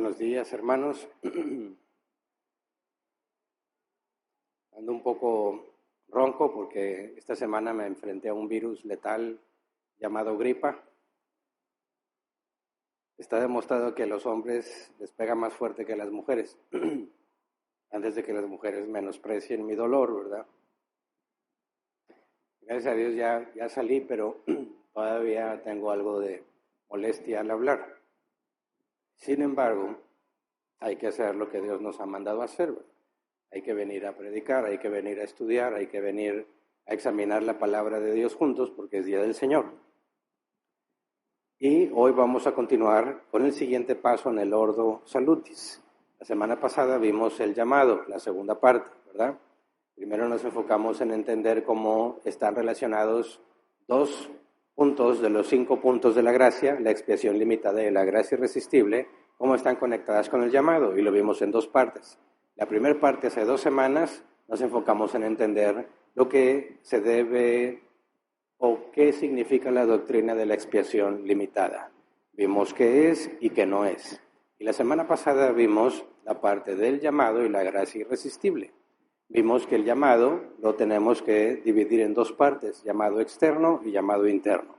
Buenos días, hermanos. Ando un poco ronco porque esta semana me enfrenté a un virus letal llamado gripa. Está demostrado que a los hombres les pega más fuerte que a las mujeres. Antes de que las mujeres menosprecien mi dolor, ¿verdad? Gracias a Dios ya salí, pero todavía tengo algo de molestia al hablar. Sin embargo, hay que hacer lo que Dios nos ha mandado a hacer, ¿verdad? Hay que venir a predicar, hay que venir a estudiar, hay que venir a examinar la palabra de Dios juntos porque es Día del Señor. Y hoy vamos a continuar con el siguiente paso en el Ordo Salutis. La semana pasada vimos el llamado, la segunda parte, ¿verdad? Primero nos enfocamos en entender cómo están relacionados 2 puntos de los 5 puntos de la gracia, la expiación limitada y la gracia irresistible, cómo están conectadas con el llamado, y lo vimos en 2 partes. La primera parte, hace 2 semanas, nos enfocamos en entender lo que se debe o qué significa la doctrina de la expiación limitada. Vimos qué es y qué no es. Y la semana pasada vimos la parte del llamado y la gracia irresistible. Vimos que el llamado lo tenemos que dividir en 2 partes, llamado externo y llamado interno.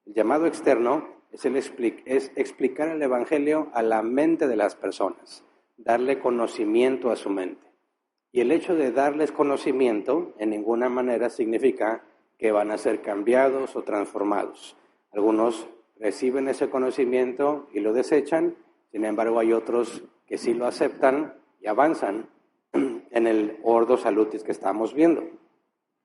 El llamado externo es explicar el Evangelio a la mente de las personas, darle conocimiento a su mente. Y el hecho de darles conocimiento en ninguna manera significa que van a ser cambiados o transformados. Algunos reciben ese conocimiento y lo desechan, sin embargo hay otros que sí lo aceptan y avanzan en el Ordo Salutis que estamos viendo.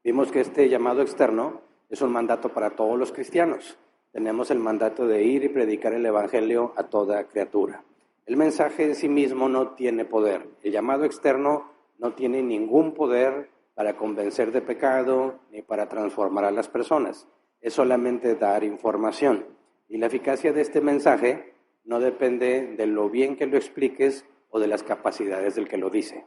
Vimos que este llamado externo es un mandato para todos los cristianos. Tenemos el mandato de ir y predicar el Evangelio a toda criatura. El mensaje en sí mismo no tiene poder. El llamado externo no tiene ningún poder para convencer de pecado ni para transformar a las personas. Es solamente dar información. Y la eficacia de este mensaje no depende de lo bien que lo expliques o de las capacidades del que lo dice.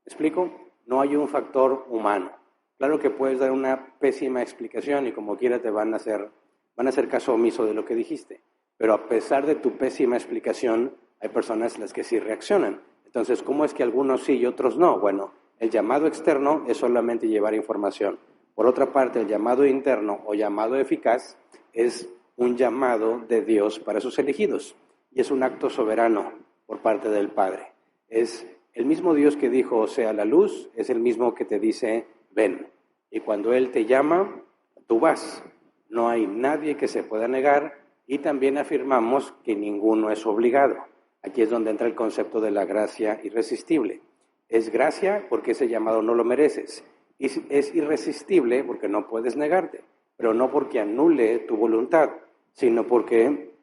¿Me explico? No hay un factor humano. Claro que puedes dar una pésima explicación y como quiera te van a hacer caso omiso de lo que dijiste. Pero a pesar de tu pésima explicación, hay personas las que sí reaccionan. Entonces, ¿cómo es que algunos sí y otros no? Bueno, el llamado externo es solamente llevar información. Por otra parte, el llamado interno o llamado eficaz es un llamado de Dios para sus elegidos. Y es un acto soberano por parte del Padre. Es el mismo Dios que dijo, sea la luz, es el mismo que te dice, ven. Y cuando Él te llama, tú vas. No hay nadie que se pueda negar y también afirmamos que ninguno es obligado. Aquí es donde entra el concepto de la gracia irresistible. Es gracia porque ese llamado no lo mereces. Y es irresistible porque no puedes negarte, pero no porque anule tu voluntad, sino porque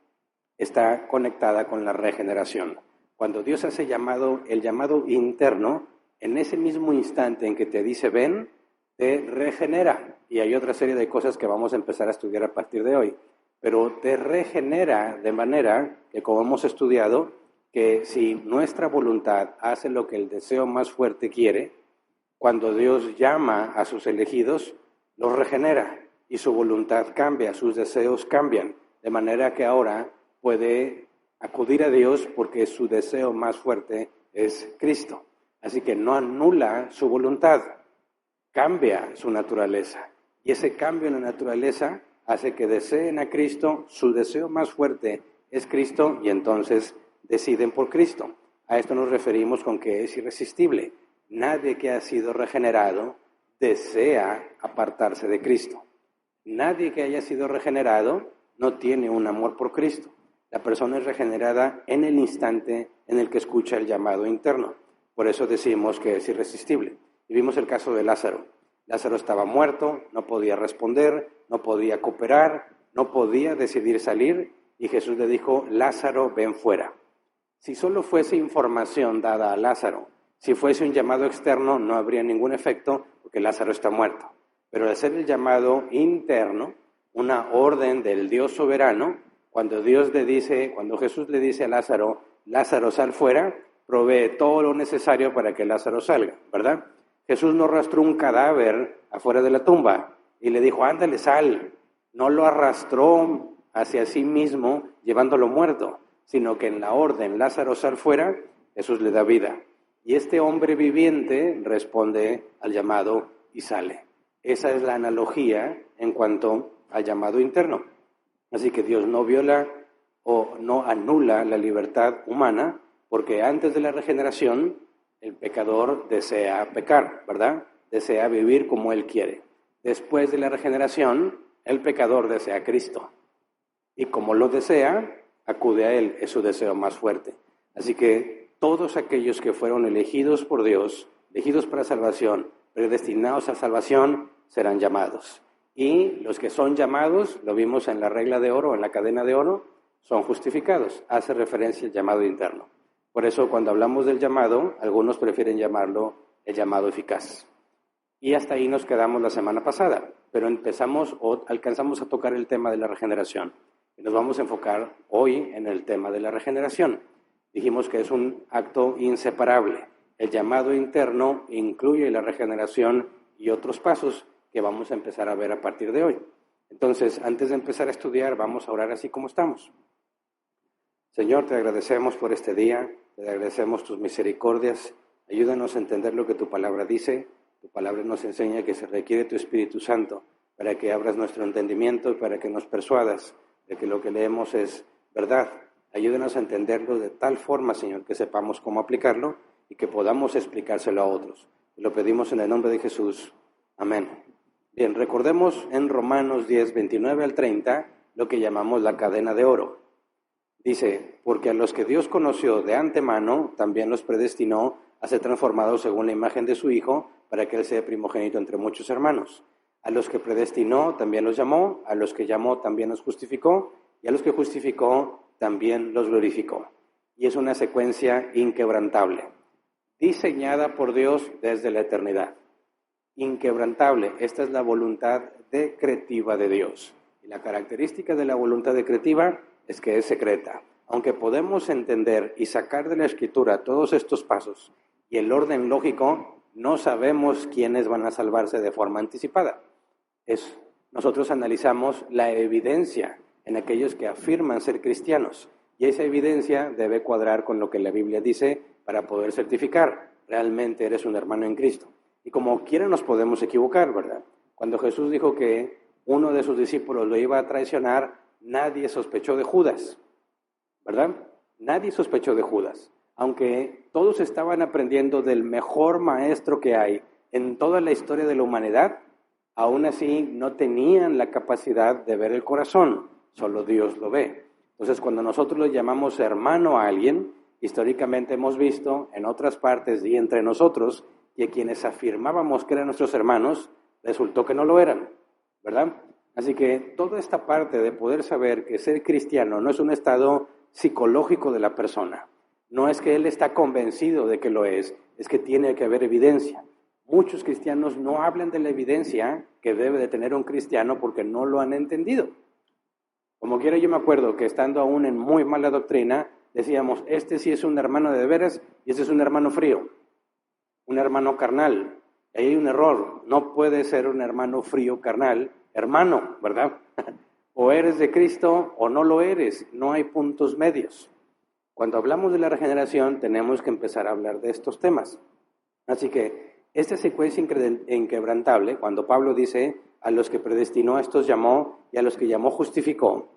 está conectada con la regeneración. Cuando Dios hace el llamado interno, en ese mismo instante en que te dice ven, te regenera. Y hay otra serie de cosas que vamos a empezar a estudiar a partir de hoy. Pero te regenera de manera que, como hemos estudiado, que si nuestra voluntad hace lo que el deseo más fuerte quiere, cuando Dios llama a sus elegidos, los regenera y su voluntad cambia, sus deseos cambian. De manera que ahora puede acudir a Dios porque su deseo más fuerte es Cristo. Así que no anula su voluntad, cambia su naturaleza. Y ese cambio en la naturaleza hace que deseen a Cristo, su deseo más fuerte es Cristo y entonces deciden por Cristo. A esto nos referimos con que es irresistible. Nadie que ha sido regenerado desea apartarse de Cristo. Nadie que haya sido regenerado no tiene un amor por Cristo. La persona es regenerada en el instante en el que escucha el llamado interno. Por eso decimos que es irresistible. Y vimos el caso de Lázaro. Lázaro estaba muerto, no podía responder, no podía cooperar, no podía decidir salir, y Jesús le dijo, Lázaro, ven fuera. Si solo fuese información dada a Lázaro, si fuese un llamado externo, no habría ningún efecto, porque Lázaro está muerto. Pero al ser el llamado interno, una orden del Dios soberano, cuando Jesús le dice a Lázaro, Lázaro, sal fuera, provee todo lo necesario para que Lázaro salga, ¿verdad? Jesús no arrastró un cadáver afuera de la tumba y le dijo, ándale, sal. No lo arrastró hacia sí mismo llevándolo muerto, sino que en la orden Lázaro sal fuera, Jesús le da vida. Y este hombre viviente responde al llamado y sale. Esa es la analogía en cuanto al llamado interno. Así que Dios no viola o no anula la libertad humana, porque antes de la regeneración el pecador desea pecar, ¿verdad? Desea vivir como él quiere. Después de la regeneración, el pecador desea a Cristo. Y como lo desea, acude a Él, es su deseo más fuerte. Así que todos aquellos que fueron elegidos por Dios, elegidos para salvación, predestinados a salvación, serán llamados. Y los que son llamados, lo vimos en la regla de oro, en la cadena de oro, son justificados. Hace referencia al llamado interno. Por eso cuando hablamos del llamado, algunos prefieren llamarlo el llamado eficaz. Y hasta ahí nos quedamos la semana pasada, pero alcanzamos a tocar el tema de la regeneración. Y nos vamos a enfocar hoy en el tema de la regeneración. Dijimos que es un acto inseparable. El llamado interno incluye la regeneración y otros pasos que vamos a empezar a ver a partir de hoy. Entonces, antes de empezar a estudiar, vamos a orar así como estamos. Señor, te agradecemos por este día, te agradecemos tus misericordias. Ayúdanos a entender lo que tu palabra dice. Tu palabra nos enseña que se requiere tu Espíritu Santo para que abras nuestro entendimiento y para que nos persuadas de que lo que leemos es verdad. Ayúdanos a entenderlo de tal forma, Señor, que sepamos cómo aplicarlo y que podamos explicárselo a otros. Lo pedimos en el nombre de Jesús. Amén. Bien, recordemos en Romanos 10, 29 al 30, lo que llamamos la cadena de oro. Dice, porque a los que Dios conoció de antemano, también los predestinó a ser transformados según la imagen de su Hijo, para que Él sea primogénito entre muchos hermanos. A los que predestinó, también los llamó, a los que llamó, también los justificó, y a los que justificó, también los glorificó. Y es una secuencia inquebrantable, diseñada por Dios desde la eternidad. Inquebrantable, esta es la voluntad decretiva de Dios. Y la característica de la voluntad decretiva es que es secreta. Aunque podemos entender y sacar de la Escritura todos estos pasos y el orden lógico, no sabemos quiénes van a salvarse de forma anticipada. Nosotros analizamos la evidencia en aquellos que afirman ser cristianos y esa evidencia debe cuadrar con lo que la Biblia dice para poder certificar, realmente eres un hermano en Cristo. Y como quiera nos podemos equivocar, ¿verdad? Cuando Jesús dijo que uno de sus discípulos lo iba a traicionar, nadie sospechó de Judas, ¿verdad? Nadie sospechó de Judas. Aunque todos estaban aprendiendo del mejor maestro que hay en toda la historia de la humanidad, aún así no tenían la capacidad de ver el corazón, solo Dios lo ve. Entonces, cuando nosotros le llamamos hermano a alguien, históricamente hemos visto en otras partes y entre nosotros que quienes afirmábamos que eran nuestros hermanos, resultó que no lo eran, ¿verdad? Así que toda esta parte de poder saber que ser cristiano no es un estado psicológico de la persona. No es que él está convencido de que lo es que tiene que haber evidencia. Muchos cristianos no hablan de la evidencia que debe de tener un cristiano porque no lo han entendido. Como quiera, yo me acuerdo que estando aún en muy mala doctrina, decíamos, este sí es un hermano de veras y este es un hermano frío, un hermano carnal. Ahí hay un error, no puede ser un hermano frío carnal, hermano, ¿verdad? O eres de Cristo o no lo eres, no hay puntos medios. Cuando hablamos de la regeneración, tenemos que empezar a hablar de estos temas. Así que esta secuencia inquebrantable, cuando Pablo dice, a los que predestinó a estos llamó, y a los que llamó justificó,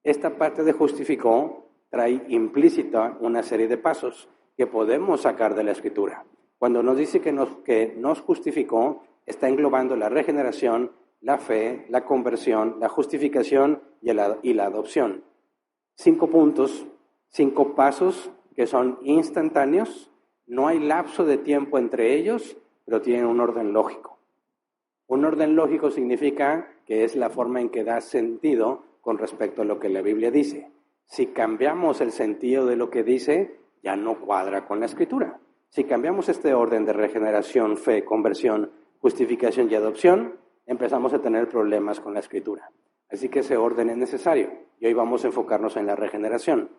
esta parte de justificó trae implícita una serie de pasos que podemos sacar de la Escritura. Cuando nos dice que nos justificó, está englobando la regeneración, la fe, la conversión, la justificación y la adopción. 5 puntos, 5 pasos que son instantáneos, no hay lapso de tiempo entre ellos, pero tienen un orden lógico. Un orden lógico significa que es la forma en que da sentido con respecto a lo que la Biblia dice. Si cambiamos el sentido de lo que dice, ya no cuadra con la Escritura. Si cambiamos este orden de regeneración, fe, conversión, justificación y adopción, empezamos a tener problemas con la Escritura. Así que ese orden es necesario y hoy vamos a enfocarnos en la regeneración.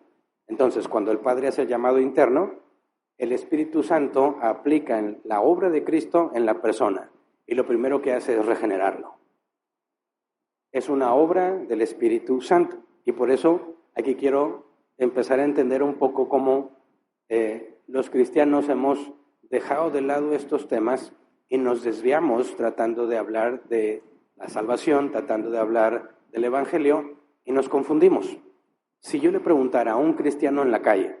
Entonces, cuando el Padre hace el llamado interno, el Espíritu Santo aplica en la obra de Cristo en la persona y lo primero que hace es regenerarlo. Es una obra del Espíritu Santo y por eso aquí quiero empezar a entender un poco cómo los cristianos hemos dejado de lado estos temas y nos desviamos tratando de hablar de la salvación, tratando de hablar del Evangelio y nos confundimos. Si yo le preguntara a un cristiano en la calle,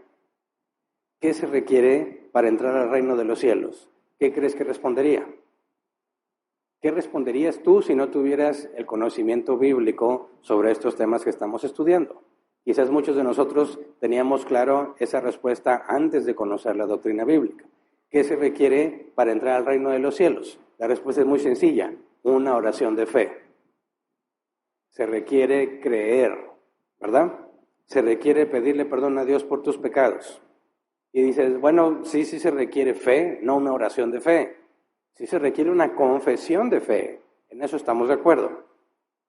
¿qué se requiere para entrar al reino de los cielos? ¿Qué crees que respondería? ¿Qué responderías tú si no tuvieras el conocimiento bíblico sobre estos temas que estamos estudiando? Quizás muchos de nosotros teníamos claro esa respuesta antes de conocer la doctrina bíblica. ¿Qué se requiere para entrar al reino de los cielos? La respuesta es muy sencilla, una oración de fe. Se requiere creer, ¿verdad? Se requiere pedirle perdón a Dios por tus pecados. Y dices, bueno, sí se requiere fe, no una oración de fe. Sí se requiere una confesión de fe, en eso estamos de acuerdo.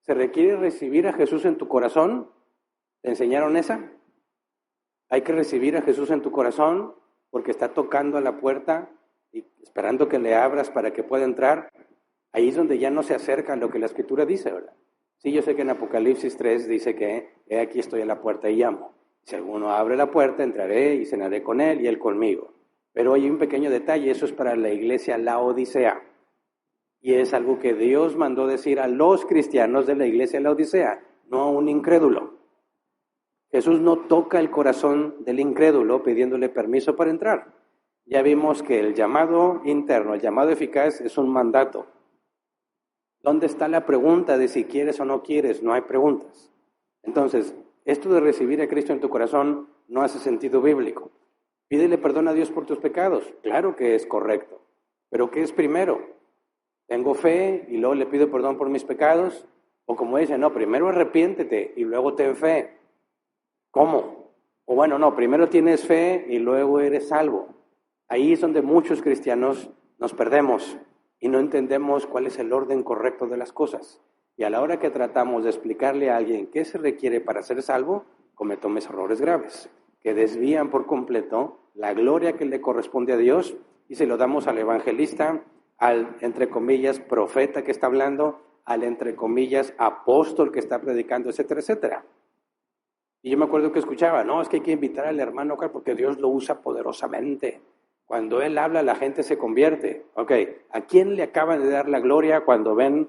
¿Se requiere recibir a Jesús en tu corazón? ¿Te enseñaron esa? Hay que recibir a Jesús en tu corazón porque está tocando a la puerta y esperando que le abras para que pueda entrar. Ahí es donde ya no se acerca a lo que la Escritura dice, ¿verdad? Sí, yo sé que en Apocalipsis 3 dice que he aquí estoy a la puerta y llamo. Si alguno abre la puerta, entraré y cenaré con él y él conmigo. Pero hay un pequeño detalle, eso es para la iglesia Laodicea. Y es algo que Dios mandó decir a los cristianos de la iglesia Laodicea, no a un incrédulo. Jesús no toca el corazón del incrédulo pidiéndole permiso para entrar. Ya vimos que el llamado interno, el llamado eficaz es un mandato. ¿Dónde está la pregunta de si quieres o no quieres? No hay preguntas. Entonces, esto de recibir a Cristo en tu corazón no hace sentido bíblico. Pídele perdón a Dios por tus pecados. Claro que es correcto. ¿Pero qué es primero? ¿Tengo fe y luego le pido perdón por mis pecados? O como dicen, no, primero arrepiéntete y luego ten fe. ¿Cómo? O bueno, no, primero tienes fe y luego eres salvo. Ahí es donde muchos cristianos nos perdemos y no entendemos cuál es el orden correcto de las cosas. Y a la hora que tratamos de explicarle a alguien qué se requiere para ser salvo, cometemos errores graves, que desvían por completo la gloria que le corresponde a Dios y se lo damos al evangelista, al, entre comillas, profeta que está hablando, al, entre comillas, apóstol que está predicando, etcétera, etcétera. Y yo me acuerdo que escuchaba, no, es que hay que invitar al hermano acá porque Dios lo usa poderosamente. Cuando él habla, la gente se convierte. Ok, ¿a quién le acaban de dar la gloria cuando ven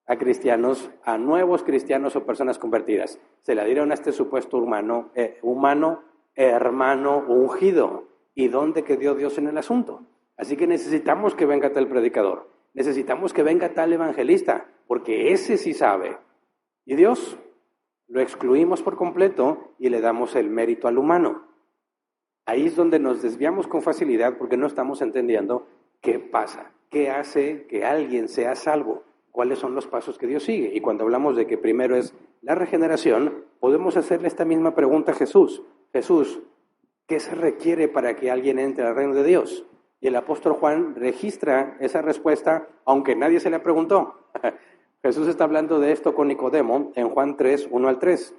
a cristianos, a nuevos cristianos o personas convertidas? Se la dieron a este supuesto humano hermano ungido. ¿Y dónde quedó Dios en el asunto? Así que necesitamos que venga tal predicador, necesitamos que venga tal evangelista, porque ese sí sabe. Y Dios lo excluimos por completo y le damos el mérito al humano. Ahí es donde nos desviamos con facilidad porque no estamos entendiendo qué pasa, qué hace que alguien sea salvo, cuáles son los pasos que Dios sigue. Y cuando hablamos de que primero es la regeneración, podemos hacerle esta misma pregunta a Jesús. Jesús, ¿qué se requiere para que alguien entre al reino de Dios? Y el apóstol Juan registra esa respuesta, aunque nadie se le preguntó. Jesús está hablando de esto con Nicodemo en Juan 3, 1 al 3.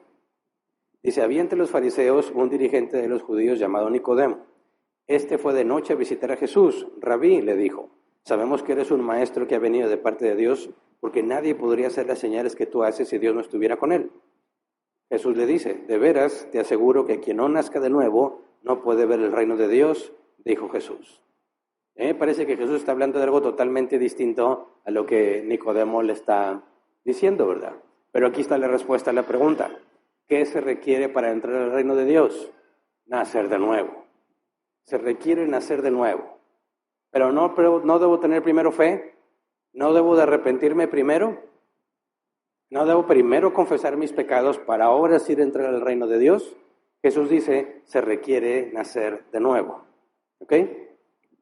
Dice, había entre los fariseos un dirigente de los judíos llamado Nicodemo. Este fue de noche a visitar a Jesús. Rabí, le dijo, sabemos que eres un maestro que ha venido de parte de Dios, porque nadie podría hacer las señales que tú haces si Dios no estuviera con él. Jesús le dice, de veras te aseguro que quien no nazca de nuevo no puede ver el reino de Dios, dijo Jesús. Parece que Jesús está hablando de algo totalmente distinto a lo que Nicodemo le está diciendo, ¿verdad? Pero aquí está la respuesta a la pregunta. ¿Qué se requiere para entrar al reino de Dios? Nacer de nuevo. Se requiere nacer de nuevo. Pero no debo tener primero fe, no debo de arrepentirme primero, no debo primero confesar mis pecados para ahora sí entrar al reino de Dios. Jesús dice, se requiere nacer de nuevo. ¿Ok?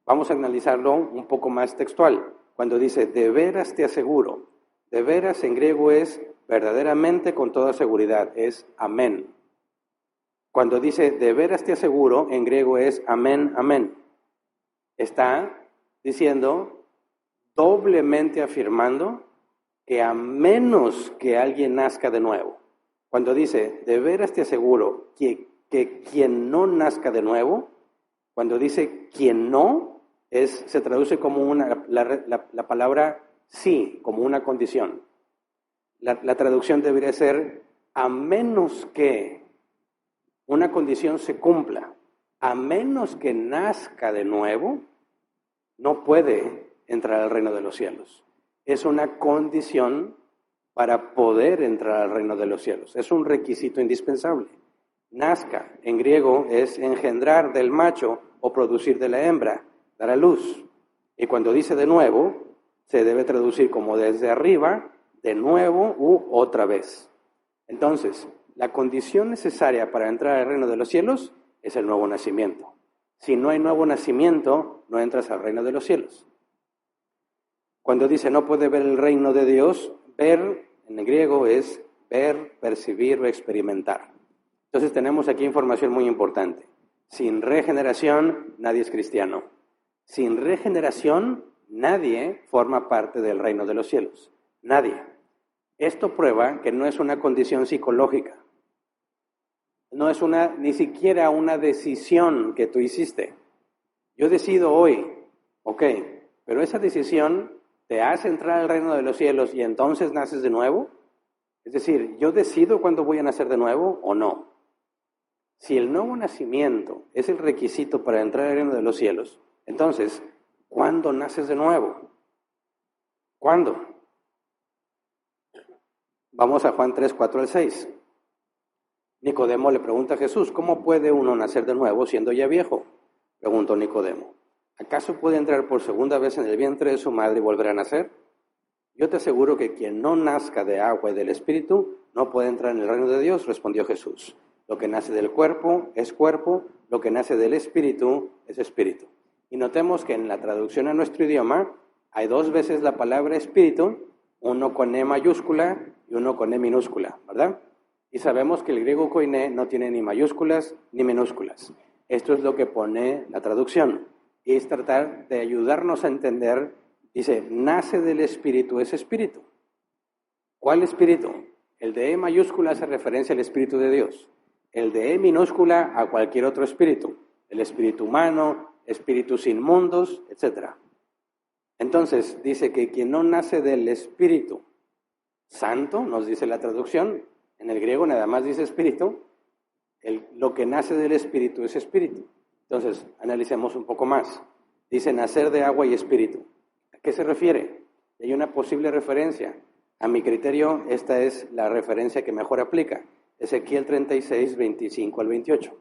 Vamos a analizarlo un poco más textual. Cuando dice, de veras te aseguro, de veras en griego es verdaderamente con toda seguridad, es amén. Cuando dice, de veras te aseguro, en griego es amén, amén. Está diciendo, doblemente afirmando, que a menos que alguien nazca de nuevo. Cuando dice, de veras te aseguro que quien no nazca de nuevo, cuando dice quien no, se traduce como la palabra sí, como una condición. La traducción debería ser a menos que una condición se cumpla, a menos que nazca de nuevo, no puede entrar al reino de los cielos. Es una condición para poder entrar al reino de los cielos. Es un requisito indispensable. Nazca, en griego, es engendrar del macho o producir de la hembra, dar a luz. Y cuando dice de nuevo, se debe traducir como desde arriba, de nuevo u otra vez. Entonces, la condición necesaria para entrar al reino de los cielos es el nuevo nacimiento. Si no hay nuevo nacimiento, no entras al reino de los cielos. Cuando dice no puede ver el reino de Dios, ver en el griego es ver, percibir o experimentar. Entonces tenemos aquí información muy importante. Sin regeneración, nadie es cristiano. Sin regeneración, nadie forma parte del reino de los cielos. Nadie. Esto prueba que no es una condición psicológica. No es ni siquiera una decisión que tú hiciste. Yo decido hoy, ok, pero esa decisión te hace entrar al reino de los cielos y entonces naces de nuevo. Es decir, ¿yo decido cuándo voy a nacer de nuevo o no? Si el nuevo nacimiento es el requisito para entrar al reino de los cielos, entonces, ¿cuándo naces de nuevo? ¿Cuándo? Vamos a Juan 3, 4 al 6. Nicodemo le pregunta a Jesús, ¿cómo puede uno nacer de nuevo siendo ya viejo? Preguntó Nicodemo, ¿acaso puede entrar por segunda vez en el vientre de su madre y volver a nacer? Yo te aseguro que quien no nazca de agua y del Espíritu no puede entrar en el reino de Dios, respondió Jesús. Lo que nace del cuerpo es cuerpo, lo que nace del Espíritu es Espíritu. Y notemos que en la traducción a nuestro idioma hay 2 veces la palabra Espíritu, uno con E mayúscula y uno con E minúscula, ¿verdad? Y sabemos que el griego koiné no tiene ni mayúsculas ni minúsculas. Esto es lo que pone la traducción. Y es tratar de ayudarnos a entender, dice, nace del Espíritu, es Espíritu. ¿Cuál Espíritu? El de E mayúscula hace referencia al Espíritu de Dios. El de E minúscula a cualquier otro espíritu. El espíritu humano, espíritus inmundos, etc. Entonces, dice que quien no nace del Espíritu Santo, nos dice la traducción, en el griego nada más dice Espíritu, lo que nace del Espíritu es Espíritu. Entonces, analicemos un poco más. Dice nacer de agua y Espíritu. ¿A qué se refiere? Hay una posible referencia. A mi criterio, esta es la referencia que mejor aplica. Ezequiel 36, 25 al 28.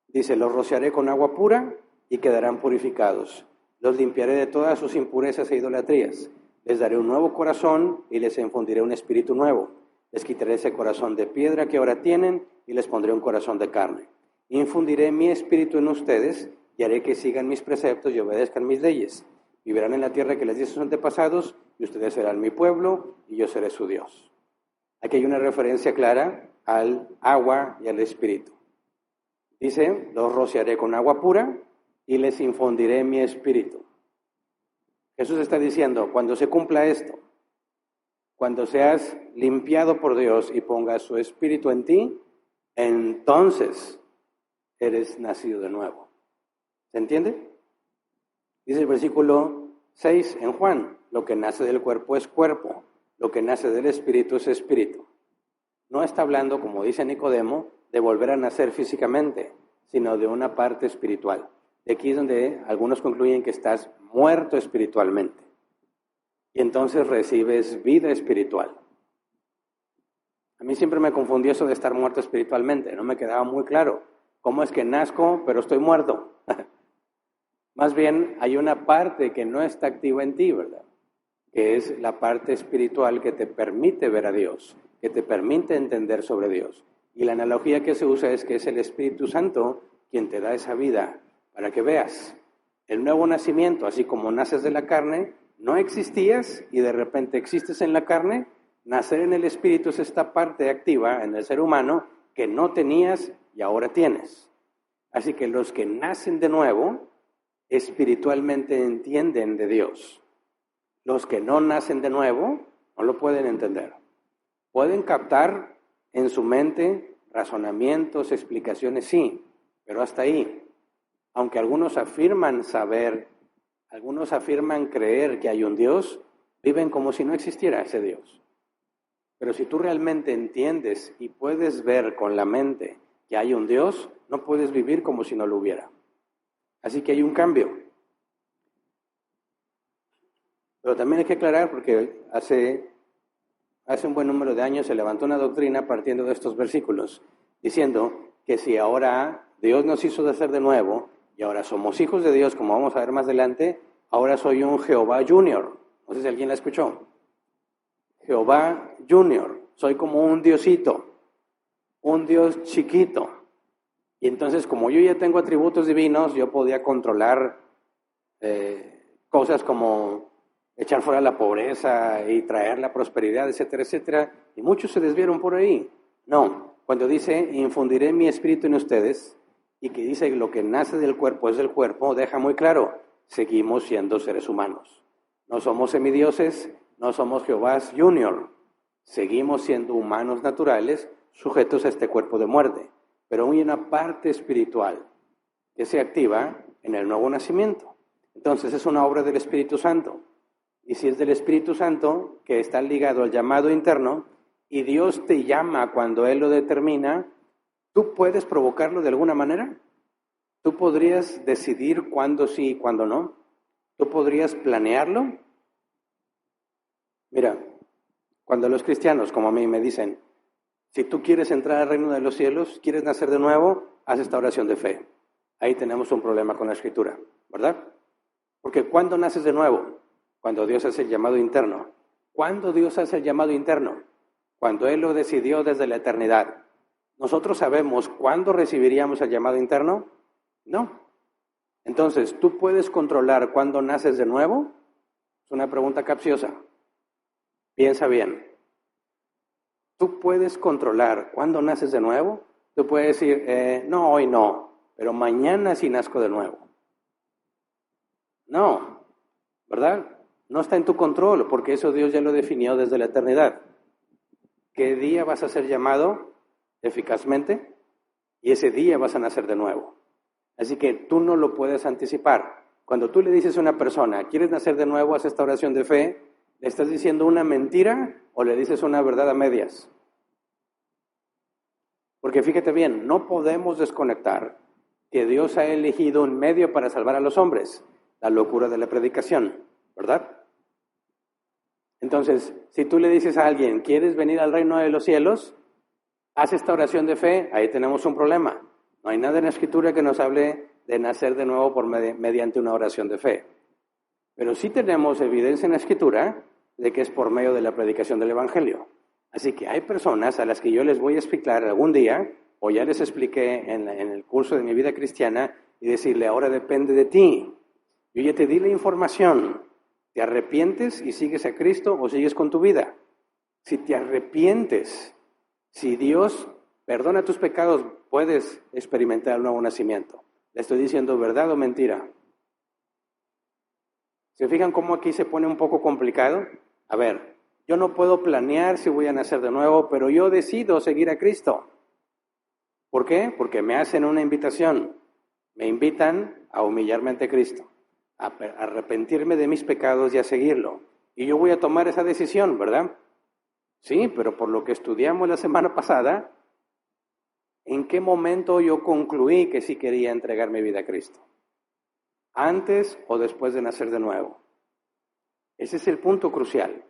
Dice, los rociaré con agua pura y quedarán purificados. Los limpiaré de todas sus impurezas e idolatrías. Les daré un nuevo corazón y les infundiré un espíritu nuevo. Les quitaré ese corazón de piedra que ahora tienen y les pondré un corazón de carne. Infundiré mi espíritu en ustedes y haré que sigan mis preceptos y obedezcan mis leyes. Vivirán en la tierra que les di a sus antepasados y ustedes serán mi pueblo y yo seré su Dios. Aquí hay una referencia clara al agua y al espíritu. Dice, los rociaré con agua pura y les infundiré mi espíritu. Jesús está diciendo, cuando se cumpla esto, cuando seas limpiado por Dios y ponga su espíritu en ti, entonces eres nacido de nuevo. ¿Se entiende? Dice el versículo 6 en Juan, lo que nace del cuerpo es cuerpo, lo que nace del espíritu es espíritu. No está hablando, como dice Nicodemo, de volver a nacer físicamente, sino de una parte espiritual. De aquí es donde algunos concluyen que estás muerto espiritualmente. Y entonces recibes vida espiritual. A mí siempre me confundió eso de estar muerto espiritualmente. No me quedaba muy claro. ¿Cómo es que nazco, pero estoy muerto? Más bien, hay una parte que no está activa en ti, ¿verdad? Que es la parte espiritual que te permite ver a Dios, que te permite entender sobre Dios. Y la analogía que se usa es que es el Espíritu Santo quien te da esa vida para que veas. El nuevo nacimiento, así como naces de la carne, no existías y de repente existes en la carne. Nacer en el Espíritu es esta parte activa en el ser humano que no tenías y ahora tienes. Así que los que nacen de nuevo, espiritualmente entienden de Dios. Los que no nacen de nuevo, no lo pueden entender. Pueden captar en su mente razonamientos, explicaciones, sí, pero hasta ahí. Aunque algunos afirman saber, algunos afirman creer que hay un Dios, viven como si no existiera ese Dios. Pero si tú realmente entiendes y puedes ver con la mente que hay un Dios, no puedes vivir como si no lo hubiera. Así que hay un cambio. Pero también hay que aclarar, porque hace un buen número de años se levantó una doctrina partiendo de estos versículos, diciendo que si ahora Dios nos hizo nacer de nuevo, y ahora somos hijos de Dios, como vamos a ver más adelante, ahora soy un Jehová Junior. No sé si alguien la escuchó. Jehová Junior. Soy como un diosito, un Dios chiquito. Y entonces, como yo ya tengo atributos divinos, yo podía controlar cosas como echar fuera la pobreza y traer la prosperidad, etcétera, etcétera. Y muchos se desviaron por ahí. No, cuando dice, infundiré mi espíritu en ustedes, y que dice lo que nace del cuerpo es del cuerpo, deja muy claro, seguimos siendo seres humanos. No somos semidioses, no somos Jehová Junior. Seguimos siendo humanos naturales, sujetos a este cuerpo de muerte. Pero hay una parte espiritual que se activa en el nuevo nacimiento. Entonces es una obra del Espíritu Santo. Y si es del Espíritu Santo, que está ligado al llamado interno, y Dios te llama cuando Él lo determina, ¿tú puedes provocarlo de alguna manera? ¿Tú podrías decidir cuándo sí y cuándo no? ¿Tú podrías planearlo? Mira, cuando los cristianos, como a mí, me dicen, si tú quieres entrar al reino de los cielos, quieres nacer de nuevo, haz esta oración de fe. Ahí tenemos un problema con la Escritura, ¿verdad? Porque ¿cuándo naces de nuevo? Cuando Dios hace el llamado interno. ¿Cuándo Dios hace el llamado interno? Cuando Él lo decidió desde la eternidad. ¿Nosotros sabemos cuándo recibiríamos el llamado interno? No. Entonces, ¿tú puedes controlar cuándo naces de nuevo? Es una pregunta capciosa. Piensa bien. ¿Tú puedes controlar cuándo naces de nuevo? Tú puedes decir, no, hoy no, pero mañana sí nazco de nuevo. No, ¿verdad? No está en tu control, porque eso Dios ya lo definió desde la eternidad. ¿Qué día vas a ser llamado eficazmente? Y ese día vas a nacer de nuevo. Así que tú no lo puedes anticipar. Cuando tú le dices a una persona, ¿quieres nacer de nuevo? Haz esta oración de fe. ¿Le estás diciendo una mentira o le dices una verdad a medias? Porque fíjate bien, no podemos desconectar que Dios ha elegido un medio para salvar a los hombres, la locura de la predicación, ¿verdad? Entonces, si tú le dices a alguien, ¿quieres venir al reino de los cielos? Haz esta oración de fe, ahí tenemos un problema. No hay nada en la Escritura que nos hable de nacer de nuevo mediante una oración de fe. Pero sí tenemos evidencia en la Escritura de que es por medio de la predicación del Evangelio. Así que hay personas a las que yo les voy a explicar algún día, o ya les expliqué en el curso de mi vida cristiana, y decirle, ahora depende de ti. Yo ya te di la información. ¿Te arrepientes y sigues a Cristo o sigues con tu vida? Si te arrepientes, si Dios perdona tus pecados, puedes experimentar el nuevo nacimiento. ¿Le estoy diciendo verdad o mentira? ¿Se fijan cómo aquí se pone un poco complicado? A ver, yo no puedo planear si voy a nacer de nuevo, pero yo decido seguir a Cristo. ¿Por qué? Porque me hacen una invitación. Me invitan a humillarme ante Cristo, a arrepentirme de mis pecados y a seguirlo. Y yo voy a tomar esa decisión, ¿verdad? Sí, pero por lo que estudiamos la semana pasada, ¿en qué momento yo concluí que sí quería entregar mi vida a Cristo? ¿Antes o después de nacer de nuevo? Ese es el punto crucial.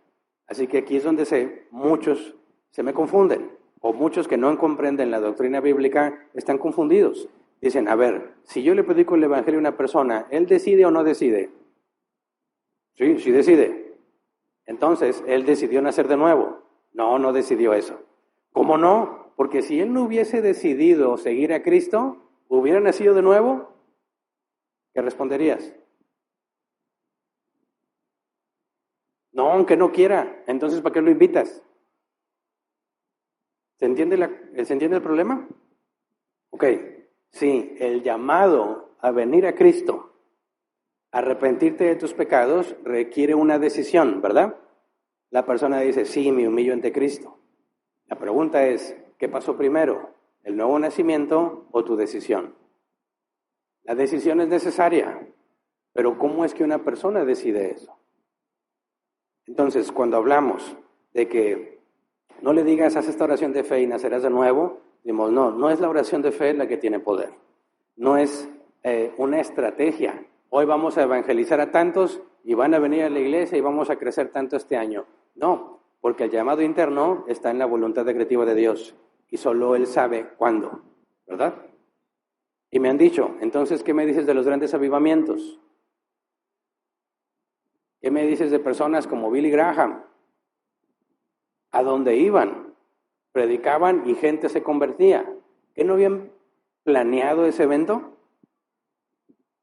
Así que aquí es donde muchos se me confunden, o muchos que no comprenden la doctrina bíblica están confundidos. Dicen, a ver, si yo le predico el evangelio a una persona, ¿él decide o no decide? Sí, sí decide. Entonces, ¿él decidió nacer de nuevo? No, no decidió eso. ¿Cómo no? Porque si él no hubiese decidido seguir a Cristo, ¿hubiera nacido de nuevo? ¿Qué responderías? No, aunque no quiera. Entonces, ¿para qué lo invitas? ¿Se entiende el problema? Ok. Sí, el llamado a venir a Cristo, a arrepentirte de tus pecados, requiere una decisión, ¿verdad? La persona dice, sí, me humillo ante Cristo. La pregunta es, ¿qué pasó primero? ¿El nuevo nacimiento o tu decisión? La decisión es necesaria, pero ¿cómo es que una persona decide eso? Entonces, cuando hablamos de que no le digas, haz esta oración de fe y nacerás de nuevo, Decimos, no es la oración de fe la que tiene poder. No es una estrategia. Hoy vamos a evangelizar a tantos y van a venir a la iglesia y vamos a crecer tanto este año. No, porque el llamado interno está en la voluntad decretiva de Dios y solo Él sabe cuándo, ¿verdad? Y me han dicho, entonces, ¿qué me dices de los grandes avivamientos? ¿Qué me dices de personas como Billy Graham? ¿A dónde iban? Predicaban y gente se convertía. ¿Qué no habían planeado ese evento?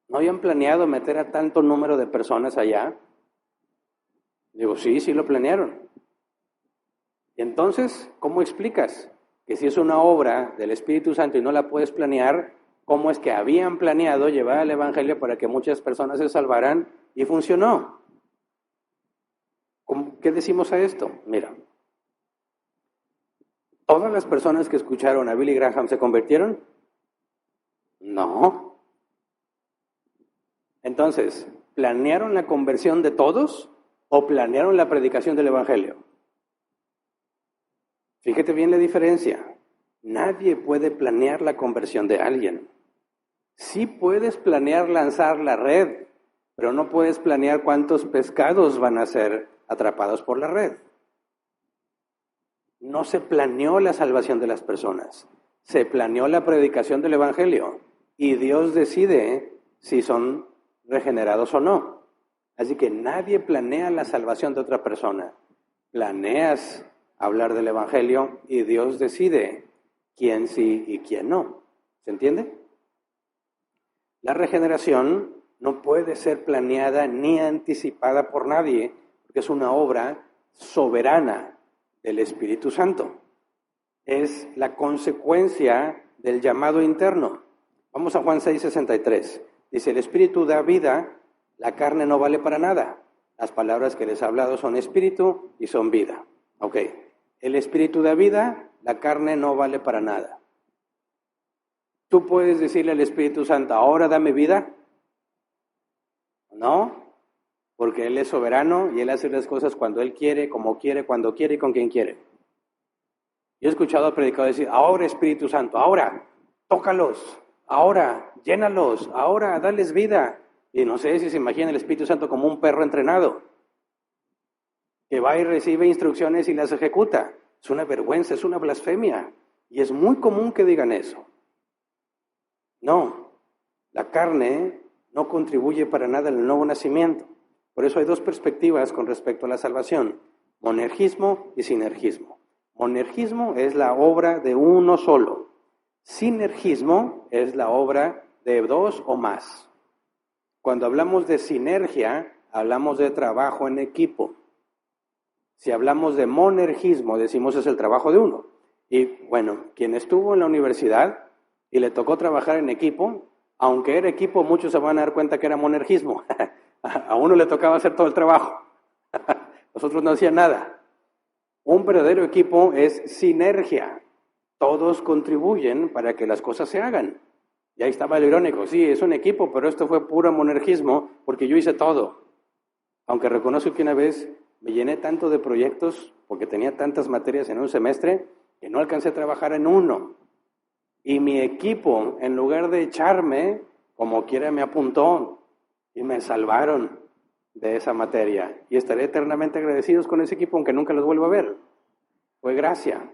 ¿No habían planeado meter a tanto número de personas allá? Digo, sí lo planearon. Y entonces, ¿cómo explicas que si es una obra del Espíritu Santo y no la puedes planear, cómo es que habían planeado llevar el Evangelio para que muchas personas se salvaran y funcionó? ¿Qué decimos a esto? Mira, ¿todas las personas que escucharon a Billy Graham se convirtieron? No. Entonces, ¿planearon la conversión de todos o planearon la predicación del Evangelio? Fíjate bien la diferencia. Nadie puede planear la conversión de alguien. Sí puedes planear lanzar la red, pero no puedes planear cuántos pescados van a ser atrapados por la red. No se planeó la salvación de las personas, se planeó la predicación del Evangelio y Dios decide si son regenerados o no. Así que nadie planea la salvación de otra persona. Planeas hablar del Evangelio y Dios decide quién sí y quién no. ¿Se entiende? La regeneración no puede ser planeada ni anticipada por nadie, porque es una obra soberana del Espíritu Santo. Es la consecuencia del llamado interno. Vamos a Juan 6:63. Dice, el Espíritu da vida, la carne no vale para nada. Las palabras que les he hablado son espíritu y son vida. Ok, el Espíritu da vida, la carne no vale para nada. ¿Tú puedes decirle al Espíritu Santo, ahora dame vida? No, porque Él es soberano y Él hace las cosas cuando Él quiere, como quiere, cuando quiere y con quien quiere. Yo he escuchado a predicadores decir, ahora Espíritu Santo, ahora, tócalos, ahora, llénalos, ahora, dales vida. Y no sé si se imagina el Espíritu Santo como un perro entrenado, que va y recibe instrucciones y las ejecuta. Es una vergüenza, es una blasfemia. Y es muy común que digan eso. No, la carne no contribuye para nada al nuevo nacimiento. Por eso hay dos perspectivas con respecto a la salvación, monergismo y sinergismo. Monergismo es la obra de uno solo. Sinergismo es la obra de dos o más. Cuando hablamos de sinergia, hablamos de trabajo en equipo. Si hablamos de monergismo, decimos es el trabajo de uno. Y bueno, quien estuvo en la universidad y le tocó trabajar en equipo, aunque era equipo, muchos se van a dar cuenta que era monergismo. A uno le tocaba hacer todo el trabajo. Los otros no hacían nada. Un verdadero equipo es sinergia. Todos contribuyen para que las cosas se hagan. Y ahí estaba el irónico. Sí, es un equipo, pero esto fue puro monergismo porque yo hice todo. Aunque reconozco que una vez me llené tanto de proyectos porque tenía tantas materias en un semestre que no alcancé a trabajar en uno. Y mi equipo, en lugar de echarme, como quiera me apuntó y me salvaron de esa materia. Y estaré eternamente agradecidos con ese equipo, aunque nunca los vuelva a ver. Fue gracia.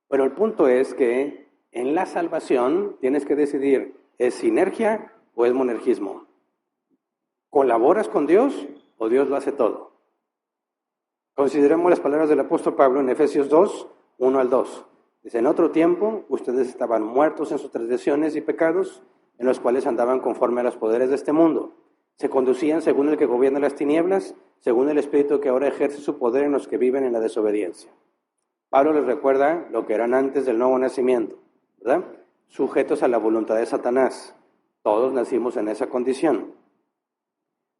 Pero el punto es que en la salvación tienes que decidir, ¿es sinergia o es monergismo? ¿Colaboras con Dios o Dios lo hace todo? Consideremos las palabras del apóstol Pablo en Efesios 2, 1 al 2. Dice, en otro tiempo, ustedes estaban muertos en sus transgresiones y pecados, en los cuales andaban conforme a los poderes de este mundo. Se conducían según el que gobierna las tinieblas, según el espíritu que ahora ejerce su poder en los que viven en la desobediencia. Pablo les recuerda lo que eran antes del nuevo nacimiento, ¿verdad? Sujetos a la voluntad de Satanás. Todos nacimos en esa condición.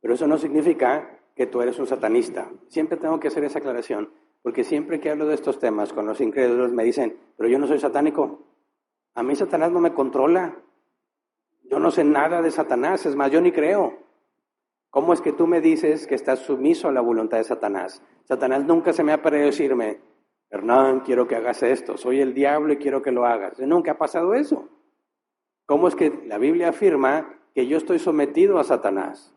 Pero eso no significa que tú eres un satanista. Siempre tengo que hacer esa aclaración, porque siempre que hablo de estos temas con los incrédulos me dicen, pero yo no soy satánico. A mí Satanás no me controla. Yo no sé nada de Satanás, es más, yo ni creo. ¿Cómo es que tú me dices que estás sumiso a la voluntad de Satanás? Satanás nunca se me ha parecido decirme, Hernán, quiero que hagas esto, soy el diablo y quiero que lo hagas. Nunca ha pasado eso. ¿Cómo es que la Biblia afirma que yo estoy sometido a Satanás?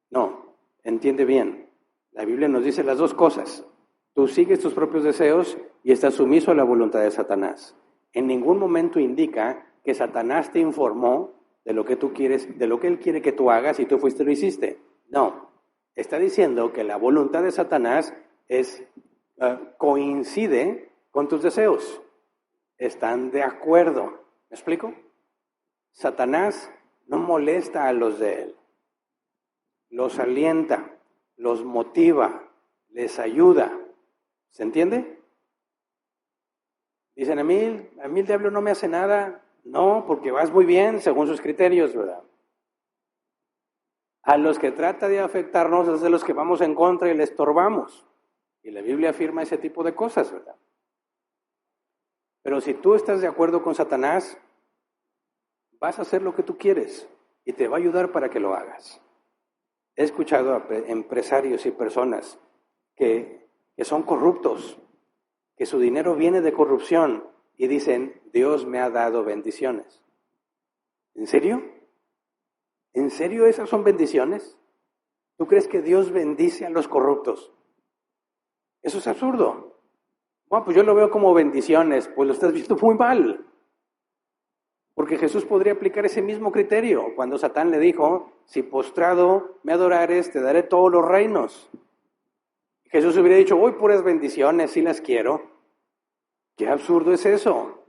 No, entiende bien. La Biblia nos dice las dos cosas. Tú sigues tus propios deseos y estás sumiso a la voluntad de Satanás. En ningún momento indica que Satanás te informó de lo que tú quieres, de lo que él quiere que tú hagas y tú fuiste y lo hiciste. No, está diciendo que la voluntad de Satanás coincide con tus deseos. Están de acuerdo. ¿Me explico? Satanás no molesta a los de él. Los alienta, los motiva, les ayuda. ¿Se entiende? Dicen, a mí el diablo no me hace nada. No, porque vas muy bien según sus criterios, ¿verdad? A los que trata de afectarnos es de los que vamos en contra y le estorbamos. Y la Biblia afirma ese tipo de cosas, ¿verdad? Pero si tú estás de acuerdo con Satanás, vas a hacer lo que tú quieres y te va a ayudar para que lo hagas. He escuchado a empresarios y personas que son corruptos, que su dinero viene de corrupción y dicen, Dios me ha dado bendiciones. ¿En serio? ¿En serio esas son bendiciones? ¿Tú crees que Dios bendice a los corruptos? Eso es absurdo. Bueno, pues yo lo veo como bendiciones, pues lo estás viendo muy mal. Porque Jesús podría aplicar ese mismo criterio cuando Satán le dijo, si postrado me adorares, te daré todos los reinos. Jesús hubiera dicho, voy puras bendiciones, sí las quiero. ¿Qué absurdo es eso?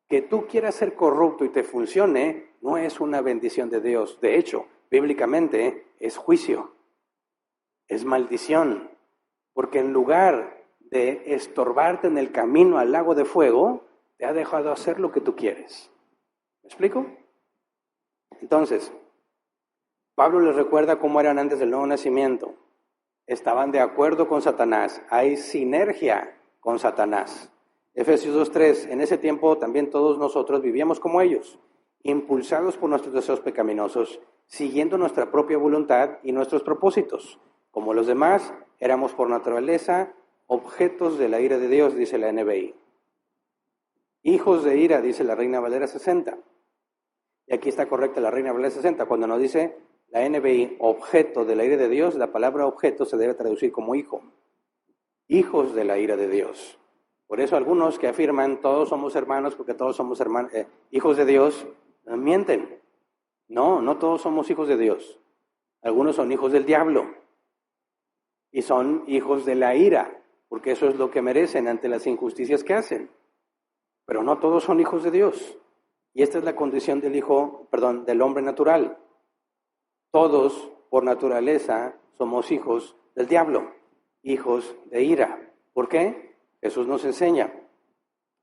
Que tú quieras ser corrupto y te funcione, no es una bendición de Dios. De hecho, bíblicamente es juicio, es maldición. Porque en lugar de estorbarte en el camino al lago de fuego, te ha dejado hacer lo que tú quieres. ¿Me explico? Entonces, Pablo les recuerda cómo eran antes del nuevo nacimiento. Estaban de acuerdo con Satanás. Hay sinergia con Satanás. Efesios 2:3, en ese tiempo también todos nosotros vivíamos como ellos, impulsados por nuestros deseos pecaminosos, siguiendo nuestra propia voluntad y nuestros propósitos. Como los demás, éramos por naturaleza objetos de la ira de Dios, dice la NBI. Hijos de ira, dice la Reina Valera 60. Y aquí está correcta la Reina Valera 60. Cuando nos dice la NBI, objeto de la ira de Dios, la palabra objeto se debe traducir como hijo. Hijos de la ira de Dios. Por eso algunos que afirman todos somos hermanos porque todos somos hijos de Dios, mienten. No todos somos hijos de Dios. Algunos son hijos del diablo y son hijos de la ira, porque eso es lo que merecen ante las injusticias que hacen. Pero no todos son hijos de Dios. Y esta es la condición del hombre natural. Todos, por naturaleza, somos hijos del diablo, hijos de ira. ¿Por qué? Jesús nos enseña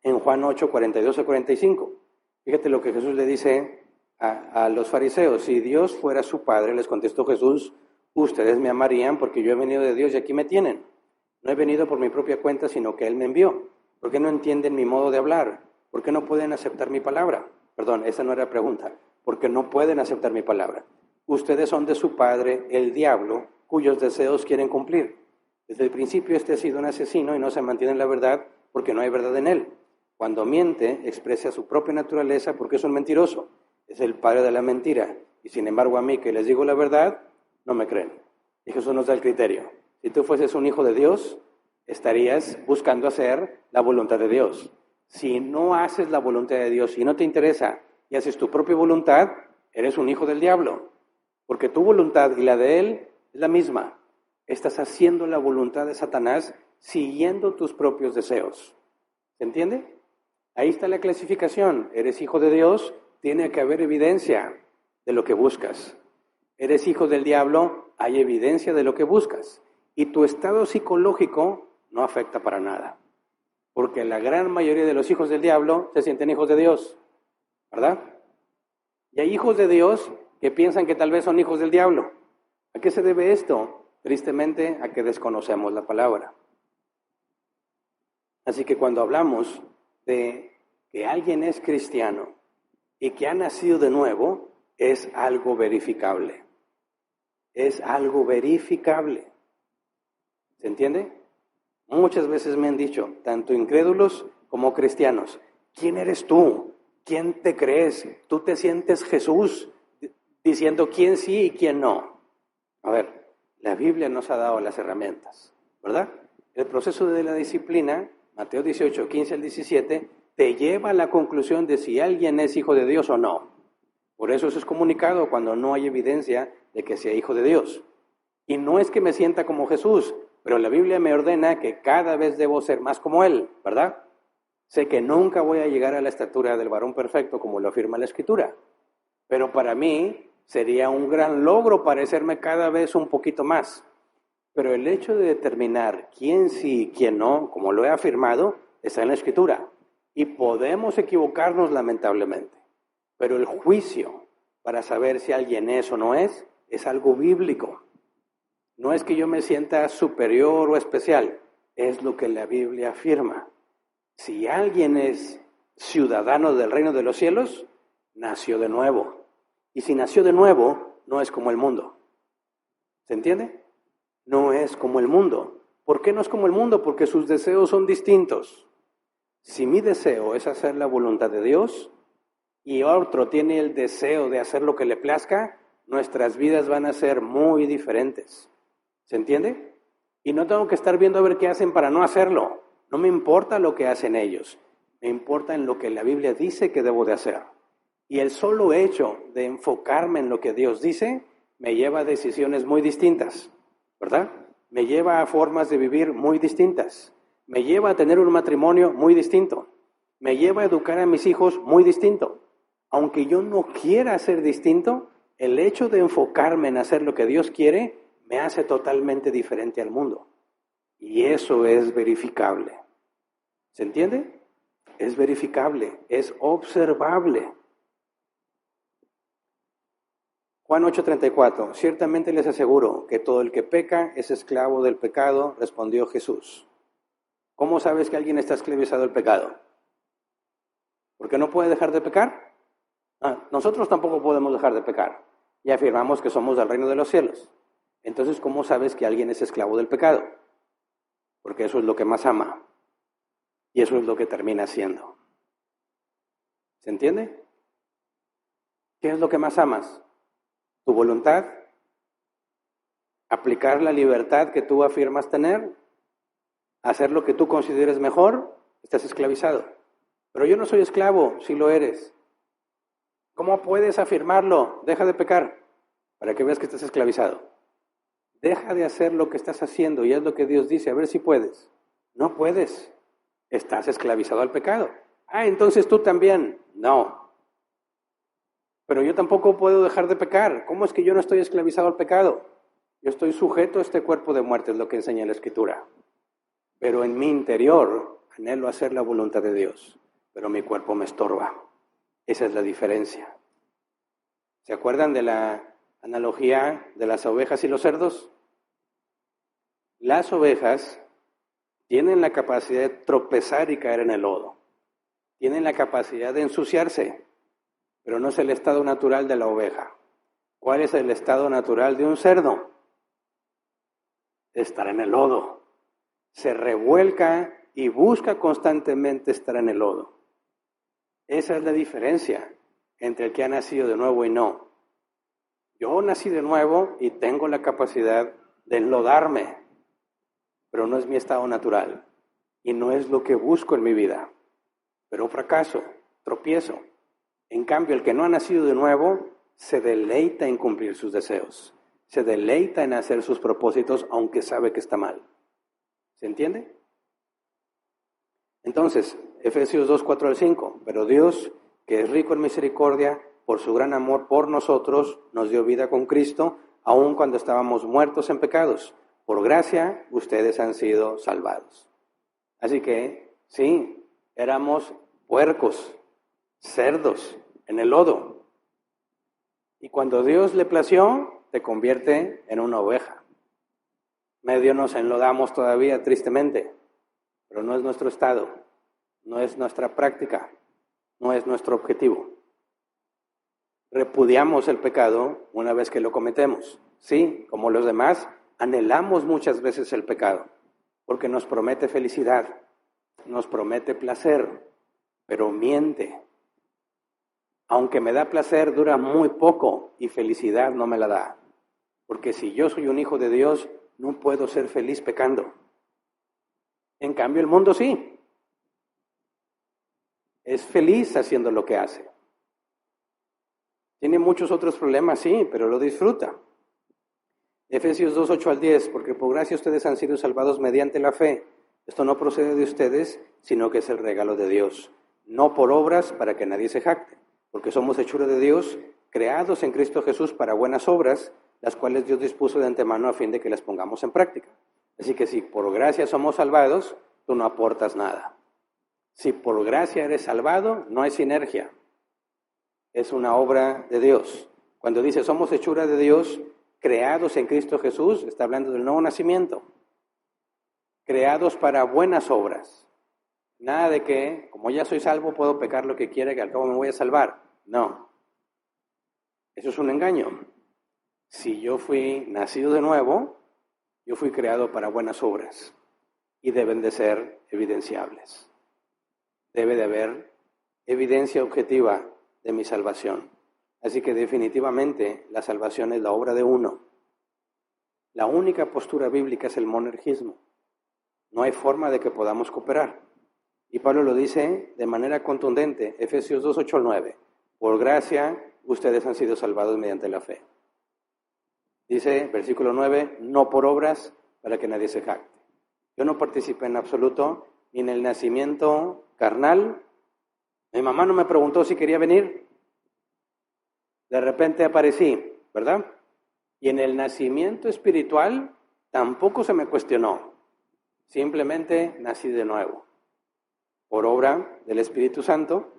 en Juan 8, 42 a 45. Fíjate lo que Jesús le dice a los fariseos. Si Dios fuera su Padre, les contestó Jesús, ustedes me amarían porque yo he venido de Dios y aquí me tienen. No he venido por mi propia cuenta, sino que Él me envió. ¿Por qué no entienden mi modo de hablar? ¿Por qué no pueden aceptar mi palabra? Perdón, esa no era la pregunta. ¿Por qué no pueden aceptar mi palabra? Ustedes son de su padre, el diablo, cuyos deseos quieren cumplir. Desde el principio ha sido un asesino y no se mantiene en la verdad porque no hay verdad en él. Cuando miente, expresa su propia naturaleza porque es un mentiroso. Es el padre de la mentira. Y sin embargo a mí que les digo la verdad, no me creen. Y Jesús nos da el criterio. Si tú fueses un hijo de Dios, estarías buscando hacer la voluntad de Dios. Si no haces la voluntad de Dios y no te interesa y haces tu propia voluntad, eres un hijo del diablo. Porque tu voluntad y la de él es la misma. Estás haciendo la voluntad de Satanás siguiendo tus propios deseos. ¿Se entiende? Ahí está la clasificación. Eres hijo de Dios, tiene que haber evidencia de lo que buscas. Eres hijo del diablo, hay evidencia de lo que buscas. Y tu estado psicológico no afecta para nada. Porque la gran mayoría de los hijos del diablo se sienten hijos de Dios, ¿verdad? Y hay hijos de Dios que piensan que tal vez son hijos del diablo. ¿A qué se debe esto? Tristemente, a que desconocemos la palabra. Así que cuando hablamos de que alguien es cristiano y que ha nacido de nuevo, es algo verificable. Es algo verificable. ¿Se entiende? Muchas veces me han dicho, tanto incrédulos como cristianos, ¿quién eres tú? ¿Quién te crees? ¿Tú te sientes Jesús? Diciendo quién sí y quién no. A ver, la Biblia nos ha dado las herramientas, ¿verdad? El proceso de la disciplina, Mateo 18, 15 al 17, te lleva a la conclusión de si alguien es hijo de Dios o no. Por eso es comunicado cuando no hay evidencia de que sea hijo de Dios. Y no es que me sienta como Jesús, pero la Biblia me ordena que cada vez debo ser más como Él, ¿verdad? Sé que nunca voy a llegar a la estatura del varón perfecto como lo afirma la Escritura, pero para mí sería un gran logro parecerme cada vez un poquito más. Pero el hecho de determinar quién sí y quién no, como lo he afirmado, está en la Escritura. Y podemos equivocarnos lamentablemente. Pero el juicio para saber si alguien es o no es algo bíblico. No es que yo me sienta superior o especial, es lo que la Biblia afirma. Si alguien es ciudadano del reino de los cielos, nació de nuevo. Y si nació de nuevo, no es como el mundo. ¿Se entiende? No es como el mundo. ¿Por qué no es como el mundo? Porque sus deseos son distintos. Si mi deseo es hacer la voluntad de Dios y otro tiene el deseo de hacer lo que le plazca, nuestras vidas van a ser muy diferentes. ¿Se entiende? Y no tengo que estar viendo a ver qué hacen para no hacerlo. No me importa lo que hacen ellos. Me importa en lo que la Biblia dice que debo de hacer. Y el solo hecho de enfocarme en lo que Dios dice me lleva a decisiones muy distintas, ¿verdad? Me lleva a formas de vivir muy distintas. Me lleva a tener un matrimonio muy distinto. Me lleva a educar a mis hijos muy distinto. Aunque yo no quiera ser distinto, el hecho de enfocarme en hacer lo que Dios quiere me hace totalmente diferente al mundo. Y eso es verificable. ¿Se entiende? Es verificable, es observable. Juan 8:34, ciertamente les aseguro que todo el que peca es esclavo del pecado, respondió Jesús. ¿Cómo sabes que alguien está esclavizado al pecado? ¿Por qué no puede dejar de pecar? Nosotros tampoco podemos dejar de pecar. Y afirmamos que somos del reino de los cielos. Entonces, ¿cómo sabes que alguien es esclavo del pecado? Porque eso es lo que más ama. Y eso es lo que termina siendo. ¿Se entiende? ¿Qué es lo que más amas? ¿Tu voluntad? ¿Aplicar la libertad que tú afirmas tener? ¿Hacer lo que tú consideres mejor? Estás esclavizado. Pero yo no soy esclavo, si lo eres. ¿Cómo puedes afirmarlo? Deja de pecar para que veas que estás esclavizado. Deja de hacer lo que estás haciendo y haz lo que Dios dice, a ver si puedes. No puedes. Estás esclavizado al pecado. Entonces tú también. No. Pero yo tampoco puedo dejar de pecar. ¿Cómo es que yo no estoy esclavizado al pecado? Yo estoy sujeto a este cuerpo de muerte, es lo que enseña la Escritura. Pero en mi interior anhelo hacer la voluntad de Dios, pero mi cuerpo me estorba. Esa es la diferencia. ¿Se acuerdan de la analogía de las ovejas y los cerdos? Las ovejas tienen la capacidad de tropezar y caer en el lodo. Tienen la capacidad de ensuciarse, pero no es el estado natural de la oveja. ¿Cuál es el estado natural de un cerdo? Estar en el lodo. Se revuelca y busca constantemente estar en el lodo. Esa es la diferencia entre el que ha nacido de nuevo y no. Yo nací de nuevo y tengo la capacidad de enlodarme, pero no es mi estado natural y no es lo que busco en mi vida. Pero fracaso, tropiezo. En cambio, el que no ha nacido de nuevo se deleita en cumplir sus deseos, se deleita en hacer sus propósitos aunque sabe que está mal. ¿Se entiende? Entonces, Efesios 2, 4 al 5, pero Dios, que es rico en misericordia, por su gran amor por nosotros, nos dio vida con Cristo, aun cuando estábamos muertos en pecados. Por gracia, ustedes han sido salvados. Así que, sí, éramos puercos, cerdos, en el lodo. Y cuando Dios le plació, te convierte en una oveja. Medio nos enlodamos todavía, tristemente, pero no es nuestro estado, no es nuestra práctica, no es nuestro objetivo. Repudiamos el pecado una vez que lo cometemos. Sí, como los demás, anhelamos muchas veces el pecado, porque nos promete felicidad, nos promete placer, pero miente. Aunque me da placer, dura muy poco y felicidad no me la da. Porque si yo soy un hijo de Dios, no puedo ser feliz pecando. En cambio, el mundo sí. Es feliz haciendo lo que hace. Tiene muchos otros problemas, sí, pero lo disfruta. Efesios 2, 8 al 10, porque por gracia ustedes han sido salvados mediante la fe. Esto no procede de ustedes, sino que es el regalo de Dios. No por obras para que nadie se jacte, porque somos hechura de Dios, creados en Cristo Jesús para buenas obras, las cuales Dios dispuso de antemano a fin de que las pongamos en práctica. Así que si por gracia somos salvados, tú no aportas nada. Si por gracia eres salvado, no hay sinergia. Es una obra de Dios. Cuando dice somos hechura de Dios, creados en Cristo Jesús, está hablando del nuevo nacimiento. Creados para buenas obras. Nada de que, como ya soy salvo, puedo pecar lo que quiera, que al cabo me voy a salvar. No. Eso es un engaño. Si yo fui nacido de nuevo, yo fui creado para buenas obras. Y deben de ser evidenciables. Debe de haber evidencia objetiva de mi salvación. Así que definitivamente la salvación es la obra de uno. La única postura bíblica es el monergismo. No hay forma de que podamos cooperar. Y Pablo lo dice de manera contundente, Efesios 2, 8 al 9. Por gracia ustedes han sido salvados mediante la fe. Dice, versículo 9, no por obras para que nadie se jacte. Yo no participé en absoluto ni en el nacimiento carnal. Mi mamá no me preguntó si quería venir. De repente aparecí, ¿verdad? Y en el nacimiento espiritual tampoco se me cuestionó. Simplemente nací de nuevo. Por obra del Espíritu Santo,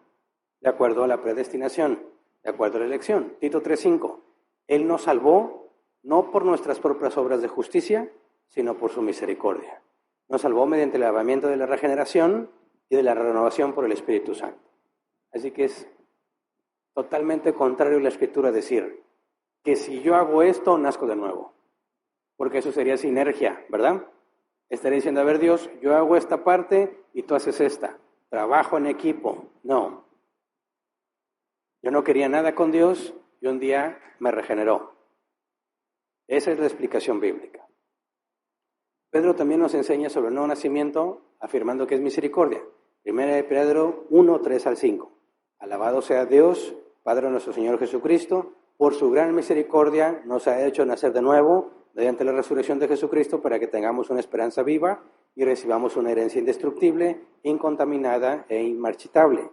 de acuerdo a la predestinación, de acuerdo a la elección. Tito 3:5. Él nos salvó no por nuestras propias obras de justicia, sino por su misericordia. Nos salvó mediante el lavamiento de la regeneración y de la renovación por el Espíritu Santo. Así que es totalmente contrario a la Escritura decir que si yo hago esto, nazco de nuevo. Porque eso sería sinergia, ¿verdad? Estaría diciendo, a ver Dios, yo hago esta parte y tú haces esta. Trabajo en equipo. No. Yo no quería nada con Dios y un día me regeneró. Esa es la explicación bíblica. Pedro también nos enseña sobre el nuevo nacimiento, afirmando que es misericordia. 1 Pedro 1, 3 al 5. Alabado sea Dios, Padre de nuestro Señor Jesucristo, por su gran misericordia nos ha hecho nacer de nuevo, mediante la resurrección de Jesucristo, para que tengamos una esperanza viva y recibamos una herencia indestructible, incontaminada e inmarchitable.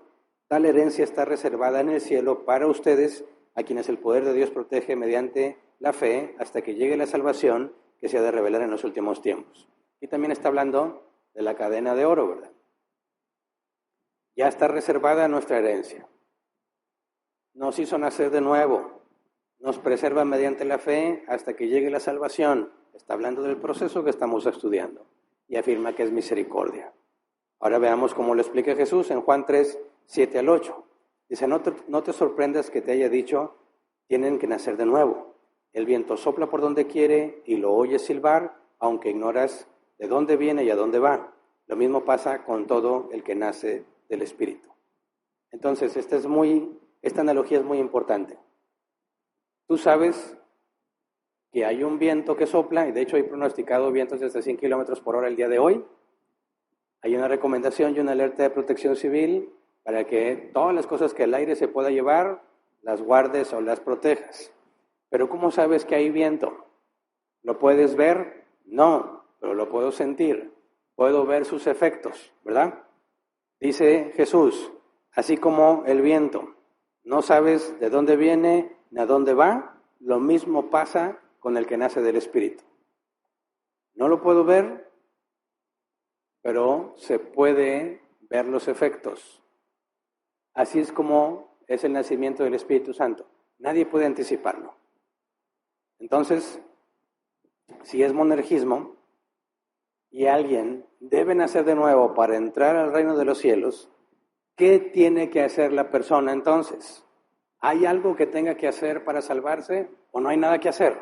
Tal herencia está reservada en el cielo para ustedes, a quienes el poder de Dios protege mediante la fe, hasta que llegue la salvación que se ha de revelar en los últimos tiempos. Y también está hablando de la cadena de oro, ¿verdad? Ya está reservada nuestra herencia. Nos hizo nacer de nuevo. Nos preserva mediante la fe hasta que llegue la salvación. Está hablando del proceso que estamos estudiando. Y afirma que es misericordia. Ahora veamos cómo lo explica Jesús en Juan 3, 7 al 8. Dice, no te sorprendas que te haya dicho, tienen que nacer de nuevo. El viento sopla por donde quiere y lo oyes silbar, aunque ignoras de dónde viene y a dónde va. Lo mismo pasa con todo el que nace del Espíritu. Entonces, esta analogía es muy importante. Tú sabes que hay un viento que sopla, y de hecho hay pronosticado vientos de hasta 100 kilómetros por hora el día de hoy. Hay una recomendación y una alerta de protección civil para que todas las cosas que el aire se pueda llevar, las guardes o las protejas. Pero ¿cómo sabes que hay viento? ¿Lo puedes ver? No, pero lo puedo sentir. Puedo ver sus efectos, ¿verdad? Dice Jesús, así como el viento, no sabes de dónde viene ni a dónde va, lo mismo pasa con el que nace del Espíritu. No lo puedo ver, pero se puede ver los efectos. Así es como es el nacimiento del Espíritu Santo. Nadie puede anticiparlo. Entonces, si es monergismo y alguien debe nacer de nuevo para entrar al reino de los cielos, ¿qué tiene que hacer la persona entonces? ¿Hay algo que tenga que hacer para salvarse o no hay nada que hacer?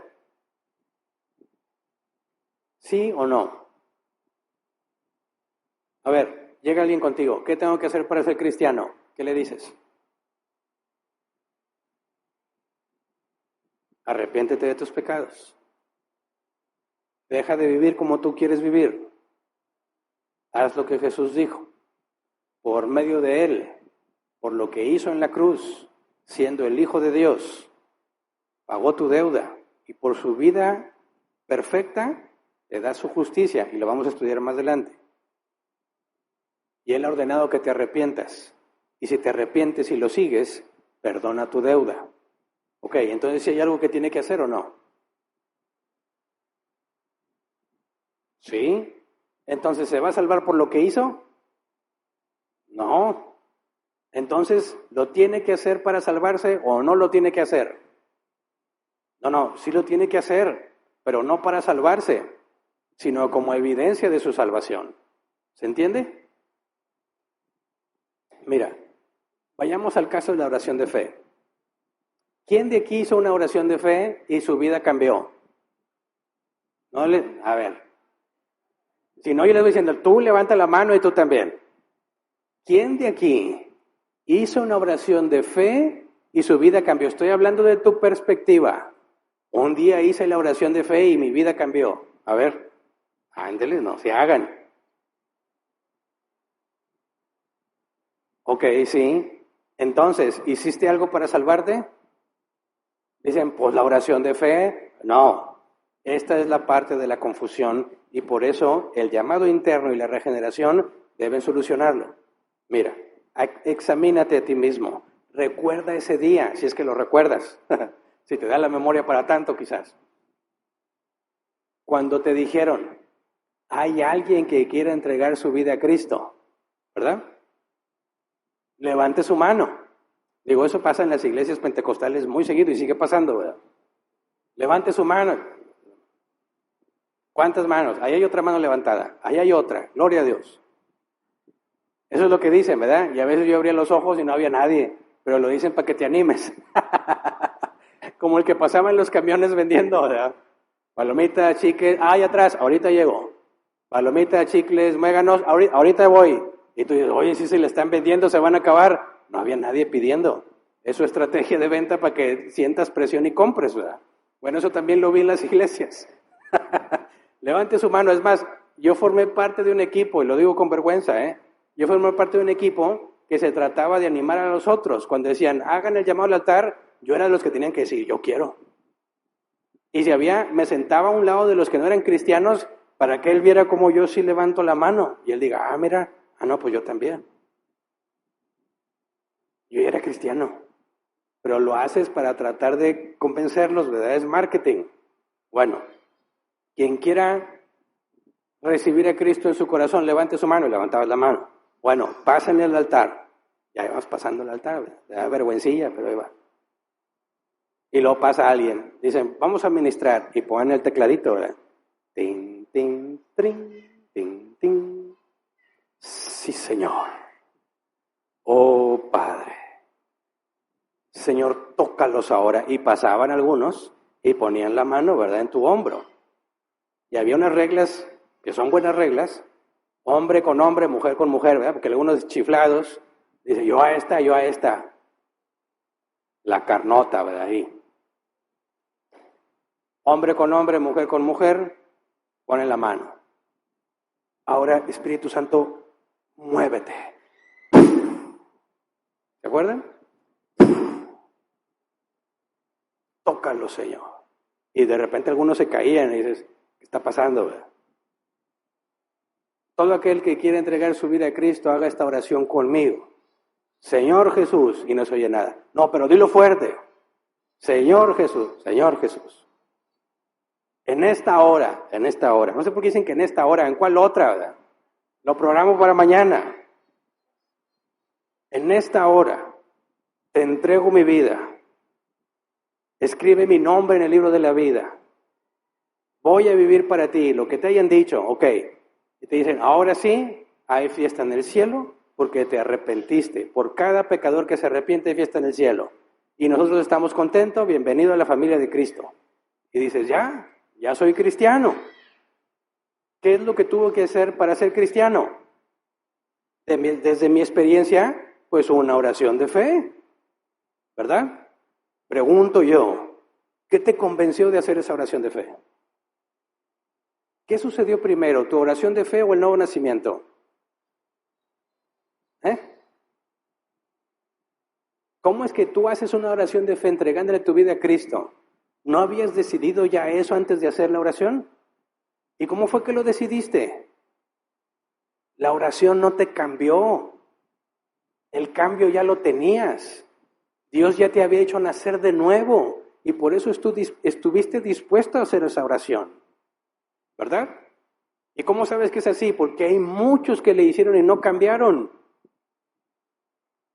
¿Sí o no? A ver, llega alguien contigo. ¿Qué tengo que hacer para ser cristiano? ¿Qué le dices? Arrepiéntete de tus pecados. Deja de vivir como tú quieres vivir. Haz lo que Jesús dijo. Por medio de Él, por lo que hizo en la cruz, siendo el Hijo de Dios, pagó tu deuda y por su vida perfecta te da su justicia, y lo vamos a estudiar más adelante. Y Él ha ordenado que te arrepientas, y si te arrepientes y lo sigues, perdona tu deuda. Ok, entonces ¿si hay algo que tiene que hacer o no? ¿Sí? Entonces, ¿se va a salvar por lo que hizo? No. Entonces, ¿lo tiene que hacer para salvarse o no lo tiene que hacer? No, sí lo tiene que hacer, pero no para salvarse, sino como evidencia de su salvación. ¿Se entiende? Mira, vayamos al caso de la oración de fe. ¿Quién de aquí hizo una oración de fe y su vida cambió? A ver, si no, yo le voy diciendo, tú levanta la mano y tú también. ¿Quién de aquí hizo una oración de fe y su vida cambió? Estoy hablando de tu perspectiva. Un día hice la oración de fe y mi vida cambió. A ver, ándeles, no se hagan. Ok, sí. Entonces, ¿hiciste algo para salvarte? Dicen, pues la oración de fe. No, esta es la parte de la confusión y por eso el llamado interno y la regeneración deben solucionarlo. Mira, examínate a ti mismo. Recuerda ese día, si es que lo recuerdas. Si te da la memoria para tanto, quizás. Cuando te dijeron, hay alguien que quiere entregar su vida a Cristo, ¿verdad? Levante su mano. Digo, eso pasa en las iglesias pentecostales muy seguido y sigue pasando, ¿verdad? Levante su mano. ¿Cuántas manos? Ahí hay otra mano levantada. Ahí hay otra. Gloria a Dios. Eso es lo que dicen, ¿verdad? Y a veces yo abría los ojos y no había nadie, pero lo dicen para que te animes. Como el que pasaba en los camiones vendiendo, ¿verdad? Palomita, chicles, allá atrás, ahorita llego. Palomita, chicles, muéganos, ahorita voy. Y tú dices, oye, si se le están vendiendo, se van a acabar. No había nadie pidiendo. Es su estrategia de venta para que sientas presión y compres, ¿verdad? Bueno, eso también lo vi en las iglesias. Levante su mano. Es más, yo formé parte de un equipo, y lo digo con vergüenza, Yo formé parte de un equipo que se trataba de animar a los otros. Cuando decían, hagan el llamado al altar, yo era de los que tenían que decir, yo quiero. Y si me sentaba a un lado de los que no eran cristianos para que él viera cómo yo sí levanto la mano. Y él diga, mira, no, pues yo también. Yo ya era cristiano. Pero lo haces para tratar de convencerlos, ¿verdad? Es marketing. Bueno, quien quiera recibir a Cristo en su corazón, levante su mano. Y levantabas la mano. Bueno, pásenle al altar. Ya vas pasando el altar, ¿verdad? Te da vergüencilla, pero ahí va. Y luego pasa alguien. Dicen, vamos a ministrar. Y ponen el tecladito, ¿verdad? Tin, tin, trin, tin, tin. Sí, Señor. Oh, Padre. Señor, tócalos ahora. Y pasaban algunos y ponían la mano, ¿verdad?, en tu hombro. Y había unas reglas que son buenas reglas. Hombre con hombre, mujer con mujer, ¿verdad? Porque algunos chiflados dicen, yo a esta. La carnota, ¿verdad? Ahí. Hombre con hombre, mujer con mujer, ponen la mano. Ahora, Espíritu Santo, muévete. ¿Se acuerdan? Tócalo, Señor. Y de repente algunos se caían y dices, ¿qué está pasando, verdad? Todo aquel que quiere entregar su vida a Cristo, haga esta oración conmigo. Señor Jesús, y no se oye nada. No, pero dilo fuerte. Señor Jesús, Señor Jesús. En esta hora, no sé por qué dicen que en esta hora, ¿en cuál otra, verdad? Lo programo para mañana. En esta hora, te entrego mi vida. Escribe mi nombre en el libro de la vida. Voy a vivir para ti, lo que te hayan dicho, ok. Y te dicen, ahora sí, hay fiesta en el cielo, porque te arrepentiste. Por cada pecador que se arrepiente, hay fiesta en el cielo. Y nosotros estamos contentos, bienvenido a la familia de Cristo. Y dices, ya soy cristiano. ¿Qué es lo que tuvo que hacer para ser cristiano? Desde mi experiencia, pues una oración de fe, ¿verdad? Pregunto yo, ¿qué te convenció de hacer esa oración de fe? ¿Qué sucedió primero, tu oración de fe o el nuevo nacimiento? ¿Eh? ¿Cómo es que tú haces una oración de fe entregándole tu vida a Cristo? ¿No habías decidido ya eso antes de hacer la oración? ¿Y cómo fue que lo decidiste? La oración no te cambió. El cambio ya lo tenías. Dios ya te había hecho nacer de nuevo y por eso estuviste dispuesto a hacer esa oración. ¿Verdad? ¿Y cómo sabes que es así? Porque hay muchos que le hicieron y no cambiaron.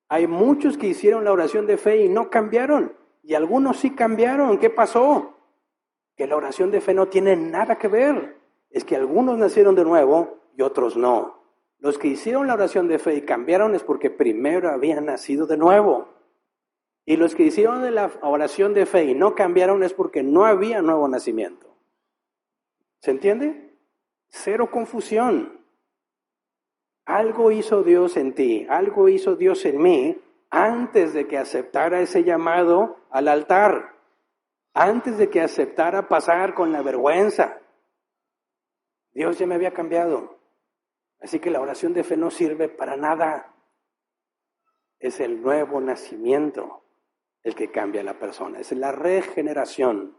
Hay muchos que hicieron la oración de fe y no cambiaron. Y algunos sí cambiaron. ¿Qué pasó? Que la oración de fe no tiene nada que ver. Es que algunos nacieron de nuevo y otros no. Los que hicieron la oración de fe y cambiaron es porque primero habían nacido de nuevo. Y los que hicieron la oración de fe y no cambiaron es porque no había nuevo nacimiento. ¿Se entiende? Cero confusión. Algo hizo Dios en ti, algo hizo Dios en mí antes de que aceptara ese llamado al altar, antes de que aceptara pasar con la vergüenza. Dios ya me había cambiado. Así que la oración de fe no sirve para nada. Es el nuevo nacimiento el que cambia a la persona. Es la regeneración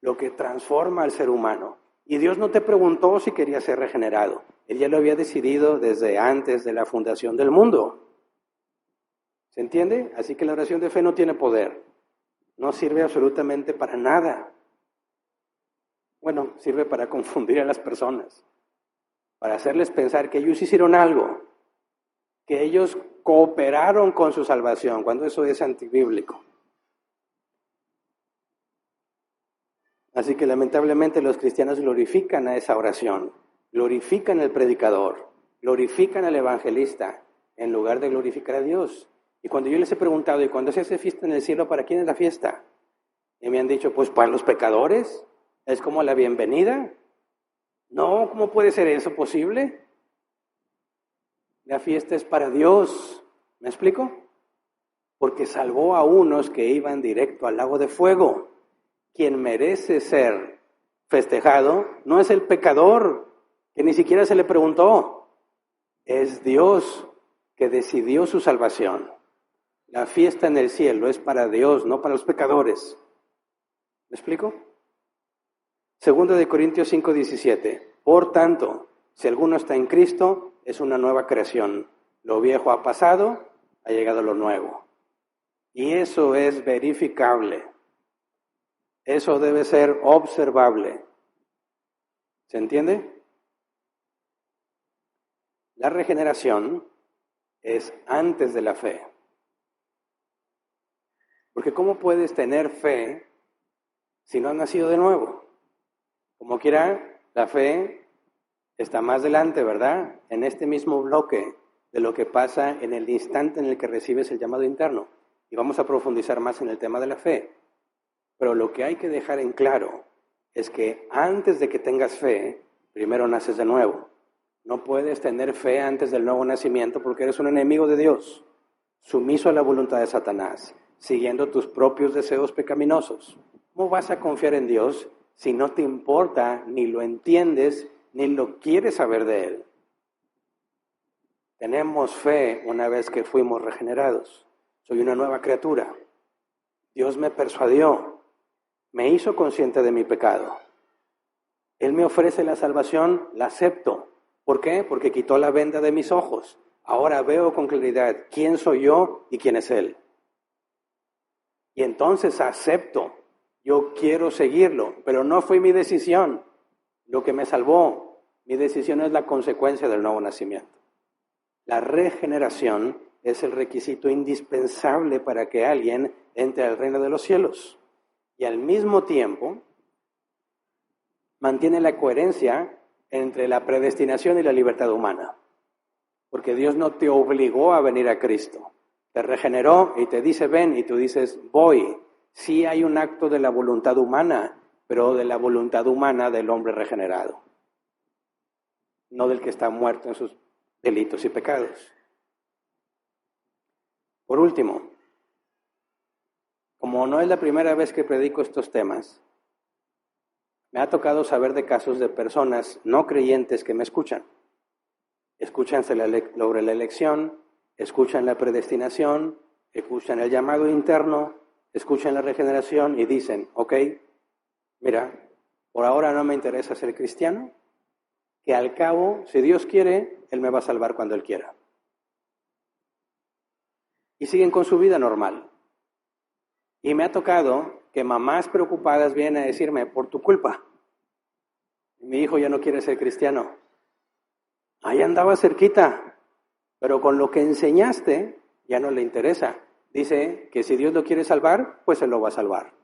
lo que transforma al ser humano. Y Dios no te preguntó si querías ser regenerado. Él ya lo había decidido desde antes de la fundación del mundo. ¿Se entiende? Así que la oración de fe no tiene poder. No sirve absolutamente para nada. Bueno, sirve para confundir a las personas. Para hacerles pensar que ellos hicieron algo. Que ellos cooperaron con su salvación, cuando eso es antibíblico. Así que lamentablemente los cristianos glorifican a esa oración, glorifican al predicador, glorifican al evangelista, en lugar de glorificar a Dios. Y cuando yo les he preguntado, ¿y cuando se hace fiesta en el cielo, para quién es la fiesta? Y me han dicho, pues para los pecadores, es como la bienvenida. No, ¿cómo puede ser eso posible? La fiesta es para Dios, ¿me explico? Porque salvó a unos que iban directo al lago de fuego. Quien merece ser festejado no es el pecador, que ni siquiera se le preguntó. Es Dios que decidió su salvación. La fiesta en el cielo es para Dios, no para los pecadores. ¿Me explico? Segunda de Corintios 5:17. Por tanto, si alguno está en Cristo, es una nueva creación. Lo viejo ha pasado, ha llegado lo nuevo. Y eso es verificable. Eso debe ser observable. ¿Se entiende? La regeneración es antes de la fe. Porque ¿cómo puedes tener fe si no has nacido de nuevo? Como quiera, la fe está más adelante, ¿verdad? En este mismo bloque de lo que pasa en el instante en el que recibes el llamado interno. Y vamos a profundizar más en el tema de la fe. Pero lo que hay que dejar en claro es que antes de que tengas fe, primero naces de nuevo. No puedes tener fe antes del nuevo nacimiento porque eres un enemigo de Dios, sumiso a la voluntad de Satanás, siguiendo tus propios deseos pecaminosos. ¿Cómo vas a confiar en Dios si no te importa, ni lo entiendes, ni lo quieres saber de Él? Tenemos fe una vez que fuimos regenerados. Soy una nueva criatura. Dios me persuadió. Me hizo consciente de mi pecado. Él me ofrece la salvación, la acepto. ¿Por qué? Porque quitó la venda de mis ojos. Ahora veo con claridad quién soy yo y quién es Él. Y entonces acepto. Yo quiero seguirlo, pero no fue mi decisión lo que me salvó. Mi decisión es la consecuencia del nuevo nacimiento. La regeneración es el requisito indispensable para que alguien entre al reino de los cielos. Y al mismo tiempo mantiene la coherencia entre la predestinación y la libertad humana. Porque Dios no te obligó a venir a Cristo. Te regeneró y te dice ven y tú dices voy. Sí hay un acto de la voluntad humana, pero de la voluntad humana del hombre regenerado. No del que está muerto en sus delitos y pecados. Por último, como no es la primera vez que predico estos temas, me ha tocado saber de casos de personas no creyentes que me escuchan. Escuchan sobre la elección, escuchan la predestinación, escuchan el llamado interno, escuchan la regeneración y dicen, ok, mira, por ahora no me interesa ser cristiano, que al cabo, si Dios quiere, Él me va a salvar cuando Él quiera. Y siguen con su vida normal. Y me ha tocado que mamás preocupadas vienen a decirme, por tu culpa, mi hijo ya no quiere ser cristiano. Ahí andaba cerquita, pero con lo que enseñaste ya no le interesa. Dice que si Dios lo quiere salvar, pues Él lo va a salvar.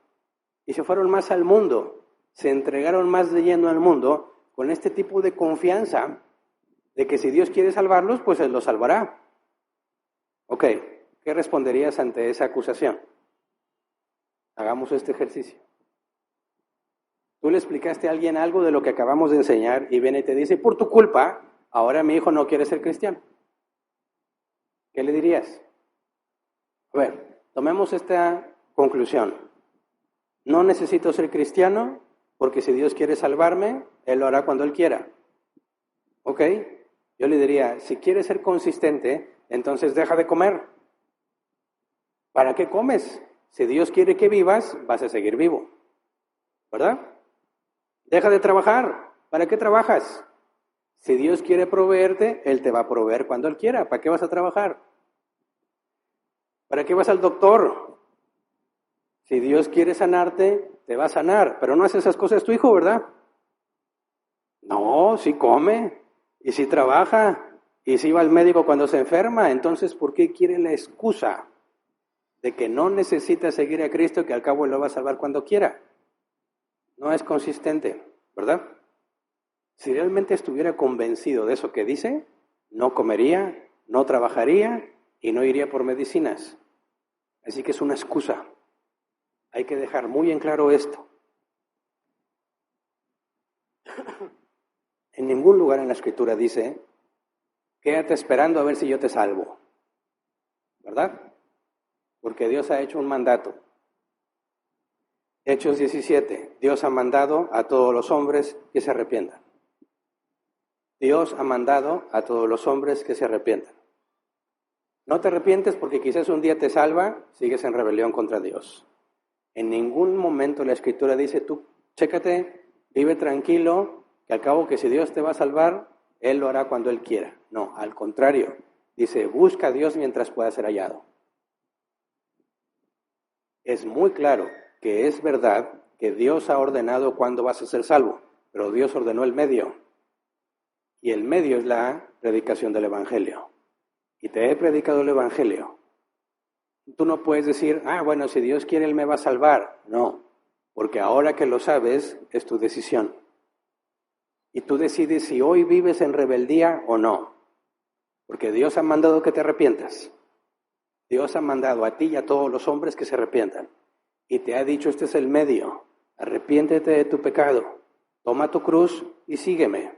Y se fueron más al mundo, se entregaron más de lleno al mundo con este tipo de confianza de que si Dios quiere salvarlos, pues Él los salvará. Ok, ¿qué responderías ante esa acusación? Hagamos este ejercicio. Tú le explicaste a alguien algo de lo que acabamos de enseñar y viene y te dice, por tu culpa, ahora mi hijo no quiere ser cristiano. ¿Qué le dirías? A ver, tomemos esta conclusión. No necesito ser cristiano porque si Dios quiere salvarme, Él lo hará cuando Él quiera. ¿Ok? Yo le diría, si quieres ser consistente, entonces deja de comer. ¿Para qué comes? Si Dios quiere que vivas, vas a seguir vivo. ¿Verdad? Deja de trabajar. ¿Para qué trabajas? Si Dios quiere proveerte, Él te va a proveer cuando Él quiera. ¿Para qué vas a trabajar? ¿Para qué vas al doctor? Si Dios quiere sanarte, te va a sanar. Pero no hace esas cosas tu hijo, ¿verdad? No, sí come. Y sí trabaja. Y sí va al médico cuando se enferma. Entonces, ¿por qué quiere la excusa de que no necesita seguir a Cristo, que al cabo Él lo va a salvar cuando quiera? No es consistente, ¿verdad? Si realmente estuviera convencido de eso que dice, no comería, no trabajaría y no iría por medicinas. Así que es una excusa. Hay que dejar muy en claro esto. En ningún lugar en la Escritura dice, quédate esperando a ver si yo te salvo, ¿verdad? Porque Dios ha hecho un mandato. Hechos 17, Dios ha mandado a todos los hombres que se arrepientan. Dios ha mandado a todos los hombres que se arrepientan. No te arrepientes porque quizás un día te salva, sigues en rebelión contra Dios. En ningún momento la Escritura dice, tú, chécate, vive tranquilo, que al cabo que si Dios te va a salvar, Él lo hará cuando Él quiera. No, al contrario, dice, busca a Dios mientras pueda ser hallado. Es muy claro que es verdad que Dios ha ordenado cuándo vas a ser salvo, pero Dios ordenó el medio. Y el medio es la predicación del Evangelio. Y te he predicado el Evangelio. Tú no puedes decir, bueno, si Dios quiere, Él me va a salvar. No, porque ahora que lo sabes, es tu decisión. Y tú decides si hoy vives en rebeldía o no. Porque Dios ha mandado que te arrepientas. Dios ha mandado a ti y a todos los hombres que se arrepientan. Y te ha dicho, este es el medio. Arrepiéntete de tu pecado. Toma tu cruz y sígueme.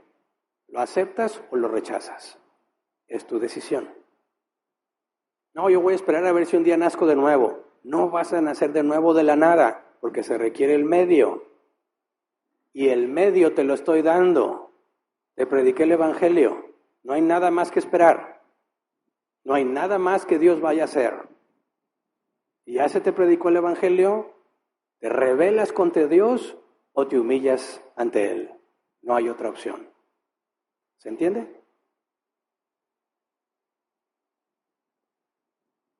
¿Lo aceptas o lo rechazas? Es tu decisión. No, yo voy a esperar a ver si un día nazco de nuevo. No vas a nacer de nuevo de la nada, porque se requiere el medio. Y el medio te lo estoy dando. Te prediqué el Evangelio. No hay nada más que esperar. No hay nada más que Dios vaya a hacer. Y ya se te predicó el Evangelio, te rebelas contra Dios o te humillas ante Él. No hay otra opción. ¿Se entiende?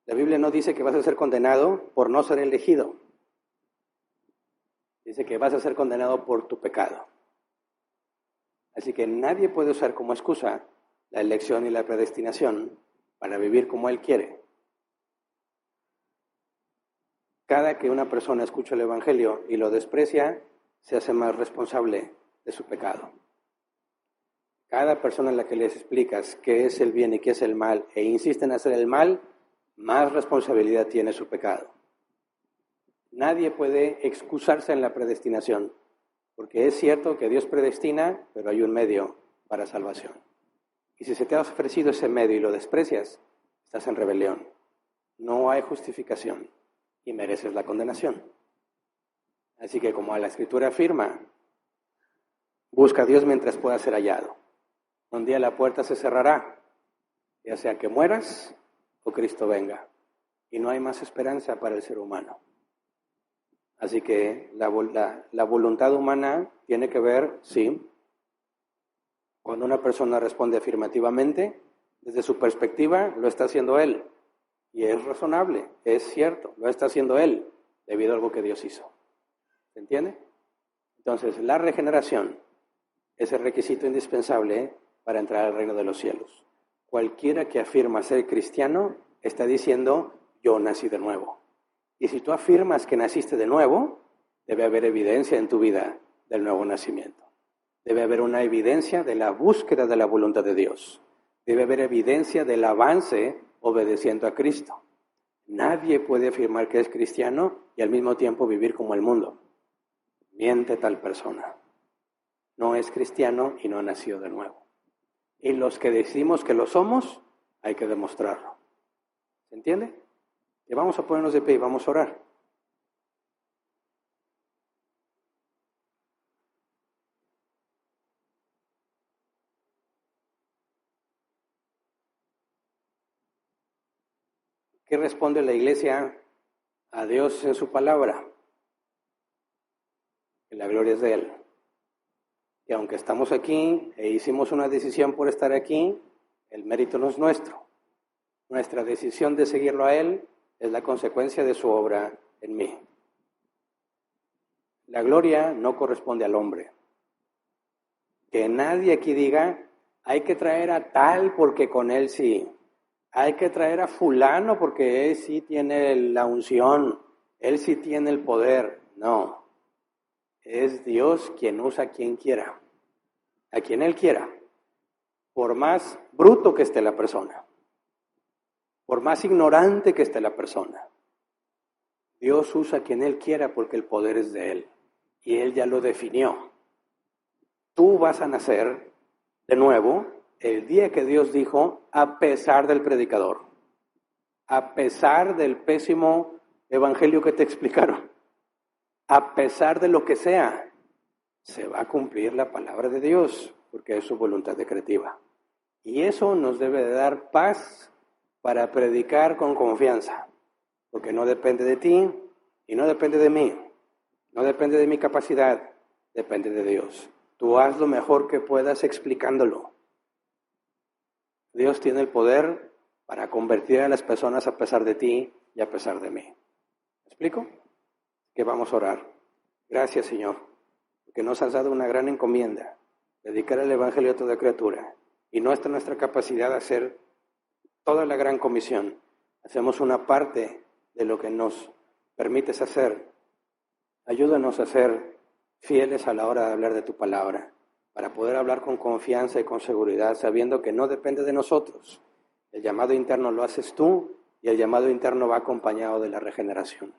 La Biblia no dice que vas a ser condenado por no ser elegido. Dice que vas a ser condenado por tu pecado. Así que nadie puede usar como excusa la elección y la predestinación para vivir como Él quiere. Cada que una persona escucha el Evangelio y lo desprecia, se hace más responsable de su pecado. Cada persona a la que les explicas qué es el bien y qué es el mal e insisten en hacer el mal, más responsabilidad tiene su pecado. Nadie puede excusarse en la predestinación, porque es cierto que Dios predestina, pero hay un medio para salvación. Y si se te ha ofrecido ese medio y lo desprecias, estás en rebelión. No hay justificación y mereces la condenación. Así que como la Escritura afirma, busca a Dios mientras pueda ser hallado. Un día la puerta se cerrará, ya sea que mueras o Cristo venga. Y no hay más esperanza para el ser humano. Así que la voluntad humana tiene que ver, sí, cuando una persona responde afirmativamente, desde su perspectiva lo está haciendo él. Y es razonable, es cierto, lo está haciendo él, debido a algo que Dios hizo. ¿Se entiende? Entonces, la regeneración es el requisito indispensable para entrar al reino de los cielos. Cualquiera que afirma ser cristiano está diciendo, yo nací de nuevo. Y si tú afirmas que naciste de nuevo, debe haber evidencia en tu vida del nuevo nacimiento. Debe haber una evidencia de la búsqueda de la voluntad de Dios. Debe haber evidencia del avance obedeciendo a Cristo. Nadie puede afirmar que es cristiano y al mismo tiempo vivir como el mundo. Miente tal persona. No es cristiano y no ha nacido de nuevo. Y los que decimos que lo somos, hay que demostrarlo. ¿Se entiende? Y vamos a ponernos de pie y vamos a orar. ¿Qué responde la iglesia a Dios en su palabra? Que la gloria es de Él. Y aunque estamos aquí e hicimos una decisión por estar aquí, el mérito no es nuestro. Nuestra decisión de seguirlo a Él es la consecuencia de su obra en mí. La gloria no corresponde al hombre. Que nadie aquí diga, hay que traer a tal porque con él sí. Hay que traer a fulano porque él sí tiene la unción, él sí tiene el poder. No, es Dios quien usa a quien quiera, a quien Él quiera, por más bruto que esté la persona, por más ignorante que esté la persona. Dios usa a quien Él quiera porque el poder es de Él y Él ya lo definió. Tú vas a nacer de nuevo el día que Dios dijo, a pesar del predicador, a pesar del pésimo evangelio que te explicaron, a pesar de lo que sea, se va a cumplir la palabra de Dios, porque es su voluntad decretiva. Y eso nos debe de dar paz para predicar con confianza, porque no depende de ti y no depende de mí, no depende de mi capacidad, depende de Dios. Tú haz lo mejor que puedas explicándolo. Dios tiene el poder para convertir a las personas a pesar de ti y a pesar de mí. ¿Me explico? Que vamos a orar. Gracias, Señor, porque nos has dado una gran encomienda, dedicar el Evangelio a toda criatura. Y no está en nuestra capacidad de hacer toda la gran comisión. Hacemos una parte de lo que nos permites hacer. Ayúdanos a ser fieles a la hora de hablar de tu palabra, para poder hablar con confianza y con seguridad, sabiendo que no depende de nosotros. El llamado interno lo haces tú y el llamado interno va acompañado de la regeneración.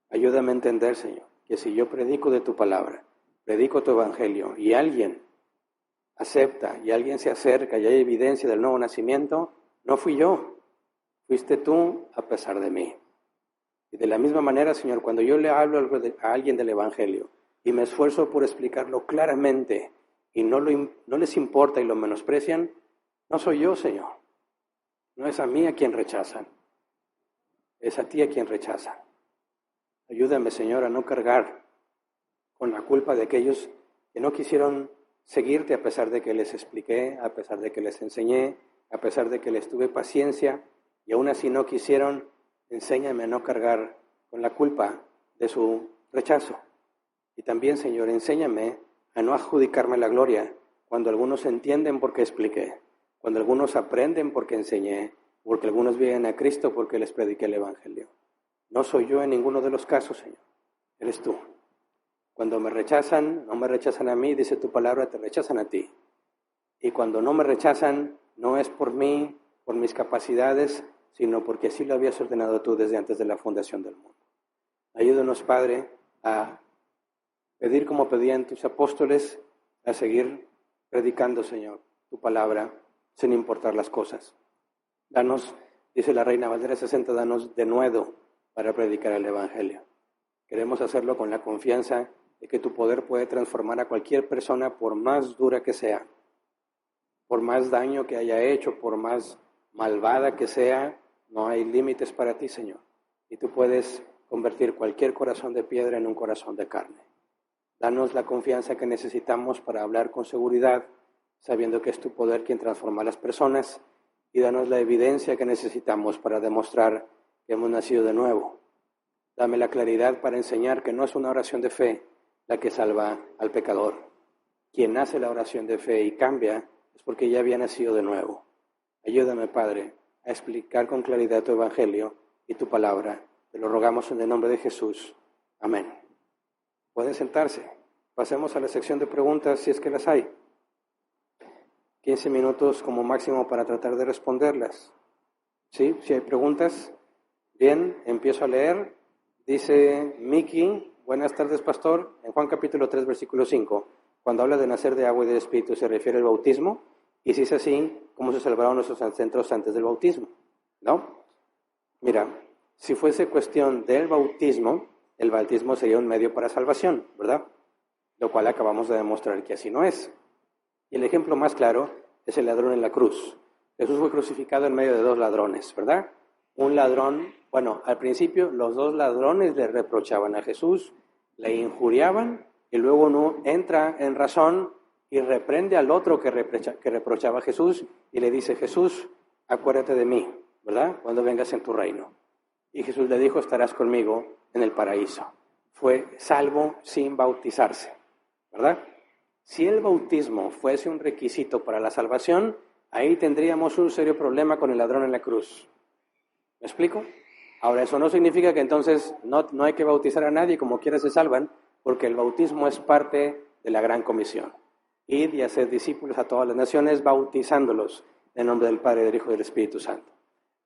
Ayúdame a entender, Señor, que si yo predico de tu palabra, predico tu evangelio y alguien acepta y alguien se acerca y hay evidencia del nuevo nacimiento, no fui yo, fuiste tú a pesar de mí. Y de la misma manera, Señor, cuando yo le hablo a alguien del evangelio y me esfuerzo por explicarlo claramente y no les importa y lo menosprecian, no soy yo, Señor. No es a mí a quien rechazan, es a ti a quien rechazan. Ayúdame, Señor, a no cargar con la culpa de aquellos que no quisieron seguirte a pesar de que les expliqué, a pesar de que les enseñé, a pesar de que les tuve paciencia y aún así no quisieron. Enséñame a no cargar con la culpa de su rechazo. Y también, Señor, enséñame a no adjudicarme la gloria cuando algunos entienden porque expliqué, cuando algunos aprenden porque enseñé, porque algunos vienen a Cristo porque les prediqué el Evangelio. No soy yo en ninguno de los casos, Señor. Eres tú. Cuando me rechazan, no me rechazan a mí, dice tu palabra, te rechazan a ti. Y cuando no me rechazan, no es por mí, por mis capacidades, sino porque así lo habías ordenado tú desde antes de la fundación del mundo. Ayúdanos, Padre, a pedir como pedían tus apóstoles, a seguir predicando, Señor, tu palabra, sin importar las cosas. Danos, dice la Reina Valera 60, danos denuedo para predicar el Evangelio. Queremos hacerlo con la confianza de que tu poder puede transformar a cualquier persona, por más dura que sea, por más daño que haya hecho, por más malvada que sea. No hay límites para ti, Señor. Y tú puedes convertir cualquier corazón de piedra en un corazón de carne. Danos la confianza que necesitamos para hablar con seguridad, sabiendo que es tu poder quien transforma a las personas, y danos la evidencia que necesitamos para demostrar que hemos nacido de nuevo. Dame la claridad para enseñar que no es una oración de fe la que salva al pecador. Quien hace la oración de fe y cambia es porque ya había nacido de nuevo. Ayúdame, Padre, a explicar con claridad tu evangelio y tu palabra. Te lo rogamos en el nombre de Jesús. Amén. Pueden sentarse. Pasemos a la sección de preguntas si es que las hay. 15 minutos como máximo para tratar de responderlas. ¿Sí? Si hay preguntas. Bien, empiezo a leer. Dice Miki, buenas tardes, pastor. En Juan capítulo 3, versículo 5, cuando habla de nacer de agua y del Espíritu, ¿se refiere al bautismo? Y si es así, ¿cómo se salvaron nuestros ancestros antes del bautismo? ¿No? Mira, si fuese cuestión del bautismo, el bautismo sería un medio para salvación, ¿verdad? Lo cual acabamos de demostrar que así no es. Y el ejemplo más claro es el ladrón en la cruz. Jesús fue crucificado en medio de dos ladrones, ¿verdad? Un ladrón, bueno, al principio los dos ladrones le reprochaban a Jesús, le injuriaban, y luego uno entra en razón y reprende al otro que reprochaba a Jesús y le dice: Jesús, acuérdate de mí, ¿verdad? Cuando vengas en tu reino. Y Jesús le dijo: estarás conmigo en el paraíso. Fue salvo sin bautizarse, ¿verdad? Si el bautismo fuese un requisito para la salvación, ahí tendríamos un serio problema con el ladrón en la cruz. ¿Me explico? Ahora, eso no significa que entonces no hay que bautizar a nadie, como quiera se salvan, porque el bautismo es parte de la gran comisión. Ir y hacer discípulos a todas las naciones, bautizándolos en nombre del Padre, del Hijo y del Espíritu Santo.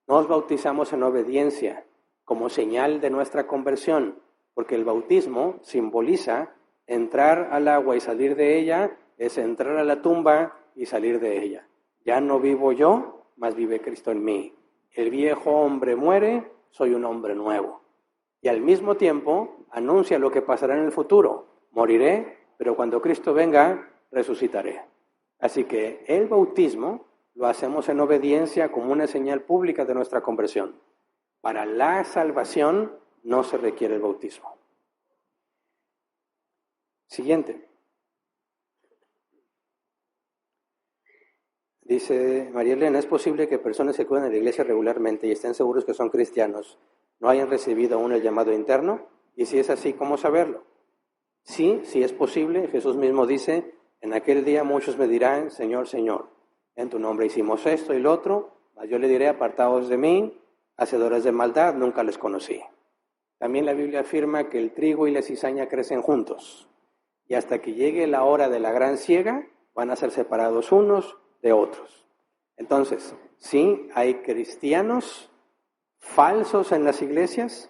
Nos bautizamos en obediencia, como señal de nuestra conversión, porque el bautismo simboliza entrar al agua y salir de ella, es entrar a la tumba y salir de ella. Ya no vivo yo, mas vive Cristo en mí. El viejo hombre muere, soy un hombre nuevo. Y al mismo tiempo anuncia lo que pasará en el futuro. Moriré, pero cuando Cristo venga, resucitaré. Así que el bautismo lo hacemos en obediencia como una señal pública de nuestra conversión. Para la salvación no se requiere el bautismo. Siguiente. Dice María Elena, ¿es posible que personas que acuden a la iglesia regularmente y estén seguros que son cristianos no hayan recibido aún el llamado interno? Y si es así, ¿cómo saberlo? Sí, sí es posible. Jesús mismo dice, en aquel día muchos me dirán, Señor, Señor, en tu nombre hicimos esto y lo otro, mas yo le diré, apartaos de mí, hacedores de maldad, nunca les conocí. También la Biblia afirma que el trigo y la cizaña crecen juntos, y hasta que llegue la hora de la gran siega, van a ser separados unos de otros. Entonces, sí, hay cristianos falsos en las iglesias,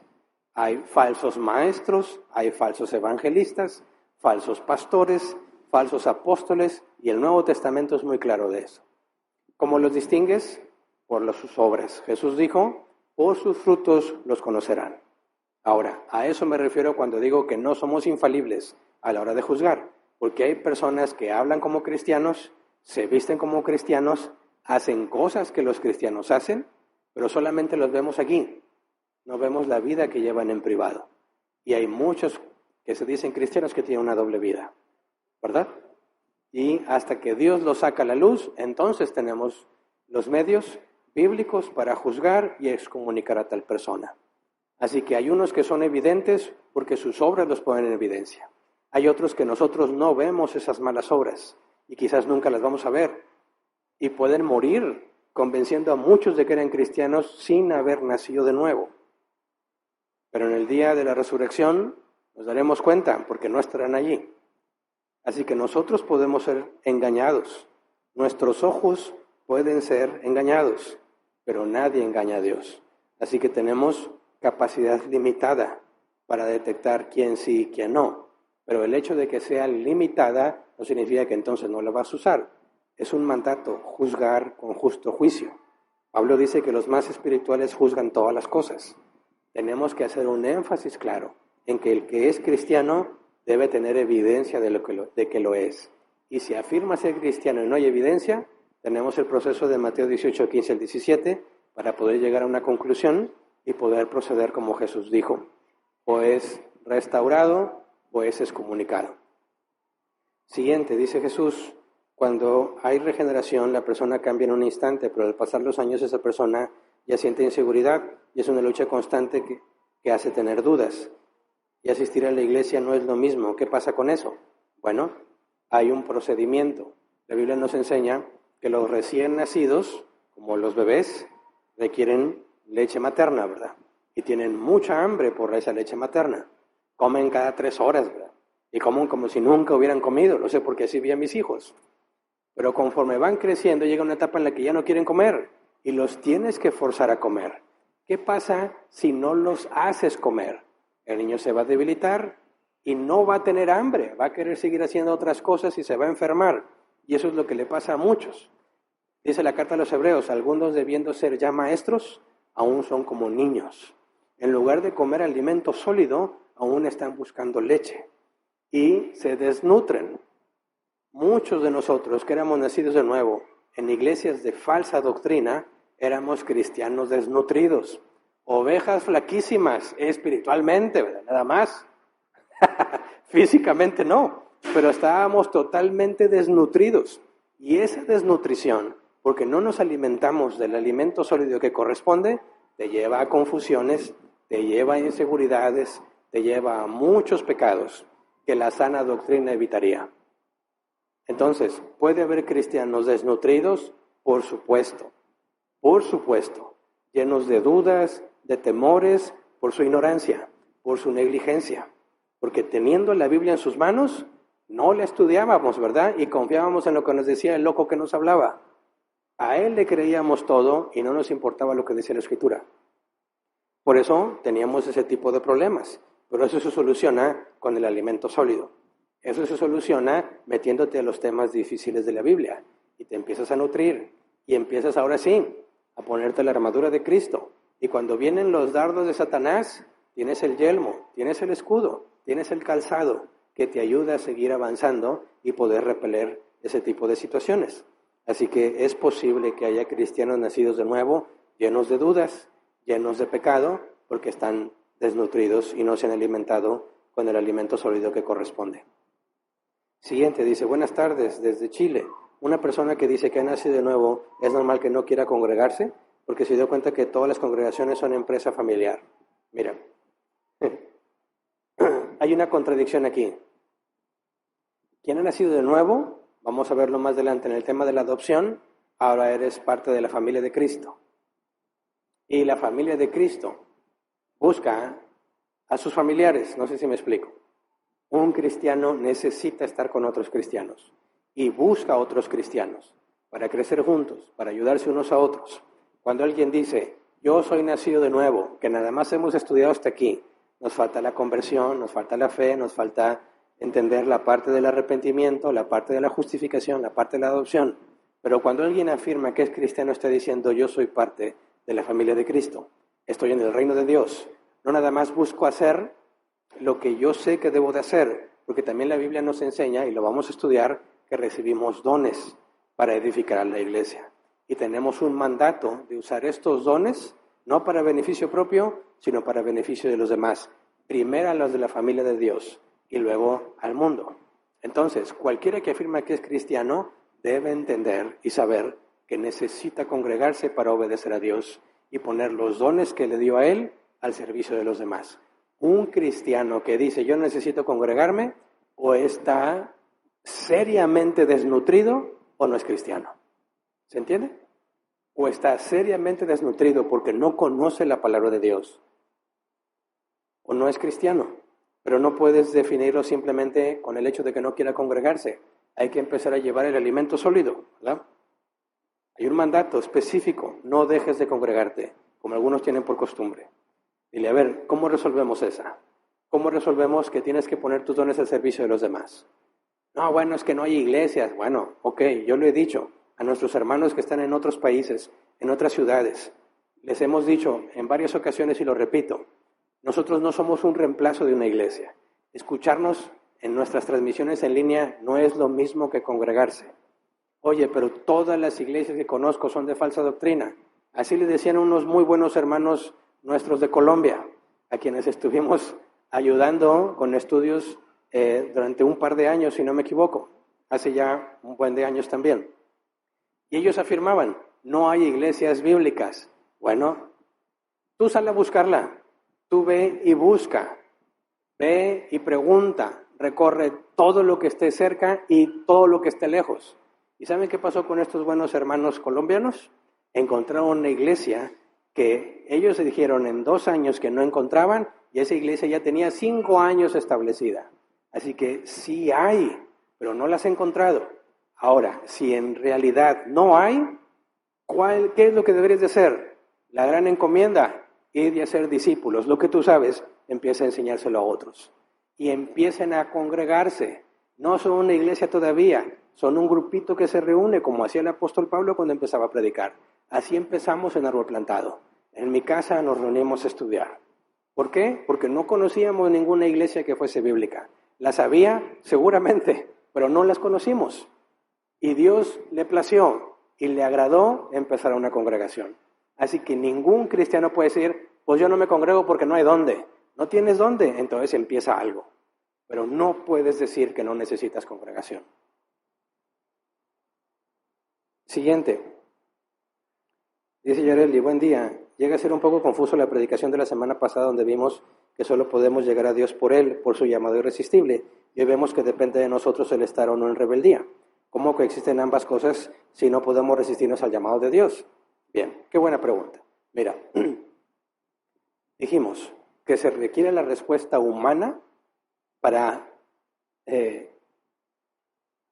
hay falsos maestros, hay falsos evangelistas, falsos pastores, falsos apóstoles, y el Nuevo Testamento es muy claro de eso. ¿Cómo los distingues? Por sus obras. Jesús dijo, por sus frutos los conocerán. Ahora, a eso me refiero cuando digo que no somos infalibles a la hora de juzgar, porque hay personas que hablan como cristianos, se visten como cristianos, hacen cosas que los cristianos hacen, pero solamente los vemos aquí. No vemos la vida que llevan en privado. Y hay muchos que se dicen cristianos que tienen una doble vida, ¿verdad? Y hasta que Dios los saca a la luz, entonces tenemos los medios bíblicos para juzgar y excomunicar a tal persona. Así que hay unos que son evidentes porque sus obras los ponen en evidencia. Hay otros que nosotros no vemos esas malas obras y quizás nunca las vamos a ver. Y pueden morir convenciendo a muchos de que eran cristianos sin haber nacido de nuevo. Pero en el día de la resurrección nos daremos cuenta porque no estarán allí. Así que nosotros podemos ser engañados. Nuestros ojos pueden ser engañados, pero nadie engaña a Dios. Así que tenemos capacidad limitada para detectar quién sí y quién no. Pero el hecho de que sea limitada no significa que entonces no la vas a usar. es un mandato juzgar con justo juicio. Pablo dice que los más espirituales juzgan todas las cosas. Tenemos que hacer un énfasis claro en que el que es cristiano debe tener evidencia de que lo es. Y si afirma ser cristiano y no hay evidencia, tenemos el proceso de Mateo 18, 15 al 17 para poder llegar a una conclusión y poder proceder como Jesús dijo. O es restaurado o es excomunicado. Siguiente, dice Jesús, cuando hay regeneración, la persona cambia en un instante, pero al pasar los años esa persona ya siente inseguridad y es una lucha constante que hace tener dudas. Y asistir a la iglesia no es lo mismo. ¿Qué pasa con eso? Bueno, hay un procedimiento. La Biblia nos enseña que los recién nacidos, como los bebés, requieren leche materna, ¿verdad? Y tienen mucha hambre por esa leche materna. Comen cada 3 horas, ¿verdad? Y comen como si nunca hubieran comido. Lo sé porque así vi a mis hijos. Pero conforme van creciendo, llega una etapa en la que ya no quieren comer y los tienes que forzar a comer. ¿Qué pasa si no los haces comer? El niño se va a debilitar y no va a tener hambre, va a querer seguir haciendo otras cosas y se va a enfermar. Y eso es lo que le pasa a muchos. Dice la carta a los Hebreos, algunos debiendo ser ya maestros, aún son como niños. En lugar de comer alimento sólido, aún están buscando leche y se desnutren. Muchos de nosotros que éramos nacidos de nuevo en iglesias de falsa doctrina, éramos cristianos desnutridos, ovejas flaquísimas espiritualmente, ¿verdad? Nada más. Físicamente no, pero estábamos totalmente desnutridos. Y esa desnutrición, porque no nos alimentamos del alimento sólido que corresponde, te lleva a confusiones, te lleva a inseguridades, te lleva a muchos pecados que la sana doctrina evitaría. Entonces, ¿puede haber cristianos desnutridos? Por supuesto, llenos de dudas, de temores, por su ignorancia, por su negligencia. Porque teniendo la Biblia en sus manos, no la estudiábamos, ¿verdad? Y confiábamos en lo que nos decía el loco que nos hablaba. A él le creíamos todo y no nos importaba lo que decía la Escritura. Por eso teníamos ese tipo de problemas. Pero eso se soluciona con el alimento sólido. Eso se soluciona metiéndote a los temas difíciles de la Biblia. Y te empiezas a nutrir. Y empiezas ahora sí a ponerte la armadura de Cristo. Y cuando vienen los dardos de Satanás, tienes el yelmo, tienes el escudo, tienes el calzado que te ayuda a seguir avanzando y poder repeler ese tipo de situaciones. Así que es posible que haya cristianos nacidos de nuevo, llenos de dudas, llenos de pecado, porque están desnutridos y no se han alimentado con el alimento sólido que corresponde. Siguiente, dice, buenas tardes, desde Chile. Una persona que dice que ha nacido de nuevo, ¿es normal que no quiera congregarse? Porque se dio cuenta que todas las congregaciones son empresa familiar. Mira, hay una contradicción aquí. Quien ha nacido de nuevo, vamos a verlo más adelante en el tema de la adopción, ahora eres parte de la familia de Cristo. Y la familia de Cristo busca a sus familiares, no sé si me explico. Un cristiano necesita estar con otros cristianos y busca a otros cristianos para crecer juntos, para ayudarse unos a otros. Cuando alguien dice, yo soy nacido de nuevo, que nada más hemos estudiado hasta aquí, nos falta la conversión, nos falta la fe, nos falta entender la parte del arrepentimiento, la parte de la justificación, la parte de la adopción. Pero cuando alguien afirma que es cristiano, está diciendo, yo soy parte de la familia de Cristo, estoy en el reino de Dios. No nada más busco hacer lo que yo sé que debo de hacer, porque también la Biblia nos enseña, y lo vamos a estudiar, que recibimos dones para edificar a la iglesia. Y tenemos un mandato de usar estos dones, no para beneficio propio, sino para beneficio de los demás. Primero a los de la familia de Dios y luego al mundo. Entonces, cualquiera que afirma que es cristiano debe entender y saber que necesita congregarse para obedecer a Dios y poner los dones que le dio a él al servicio de los demás. Un cristiano que dice yo necesito congregarme o está seriamente desnutrido o no es cristiano. ¿Se entiende? O está seriamente desnutrido porque no conoce la palabra de Dios o no es cristiano. Pero no puedes definirlo simplemente con el hecho de que no quiera congregarse. Hay que empezar a llevar el alimento sólido, ¿verdad? Hay un mandato específico, no dejes de congregarte, como algunos tienen por costumbre. Dile, a ver, ¿cómo resolvemos esa? ¿Cómo resolvemos que tienes que poner tus dones al servicio de los demás? No, bueno, es que no hay iglesias. Bueno, ok, yo lo he dicho a nuestros hermanos que están en otros países, en otras ciudades. Les hemos dicho en varias ocasiones y lo repito, nosotros no somos un reemplazo de una iglesia. Escucharnos en nuestras transmisiones en línea no es lo mismo que congregarse. Oye, pero todas las iglesias que conozco son de falsa doctrina. Así le decían unos muy buenos hermanos nuestros de Colombia, a quienes estuvimos ayudando con estudios durante un par de años, si no me equivoco, hace ya un buen de años también. Y ellos afirmaban, no hay iglesias bíblicas. Bueno, tú sal a buscarla, tú ve y busca, ve y pregunta, recorre todo lo que esté cerca y todo lo que esté lejos. ¿Y saben qué pasó con estos buenos hermanos colombianos? Encontraron una iglesia que ellos se dijeron en 2 años que no encontraban y esa iglesia ya tenía 5 años establecida. Así que sí hay, pero no las he encontrado. Ahora, si en realidad no hay, ¿qué es lo que deberías de hacer? La gran encomienda, ir y hacer discípulos. Lo que tú sabes, empieza a enseñárselo a otros. Y empiecen a congregarse. No son una iglesia todavía, son un grupito que se reúne, como hacía el apóstol Pablo cuando empezaba a predicar. Así empezamos en Árbol Plantado. En mi casa nos reunimos a estudiar. ¿Por qué? Porque no conocíamos ninguna iglesia que fuese bíblica. Las había, seguramente, pero no las conocimos. Y Dios le plació y le agradó empezar una congregación. Así que ningún cristiano puede decir, pues yo no me congrego porque no hay dónde. No tienes dónde, entonces empieza algo. Pero no puedes decir que no necesitas congregación. Siguiente. Dice Yareli, buen día. Llega a ser un poco confuso la predicación de la semana pasada donde vimos que solo podemos llegar a Dios por Él, por su llamado irresistible. Y hoy vemos que depende de nosotros el estar o no en rebeldía. ¿Cómo coexisten ambas cosas si no podemos resistirnos al llamado de Dios? Bien, qué buena pregunta. Mira, dijimos que se requiere la respuesta humana para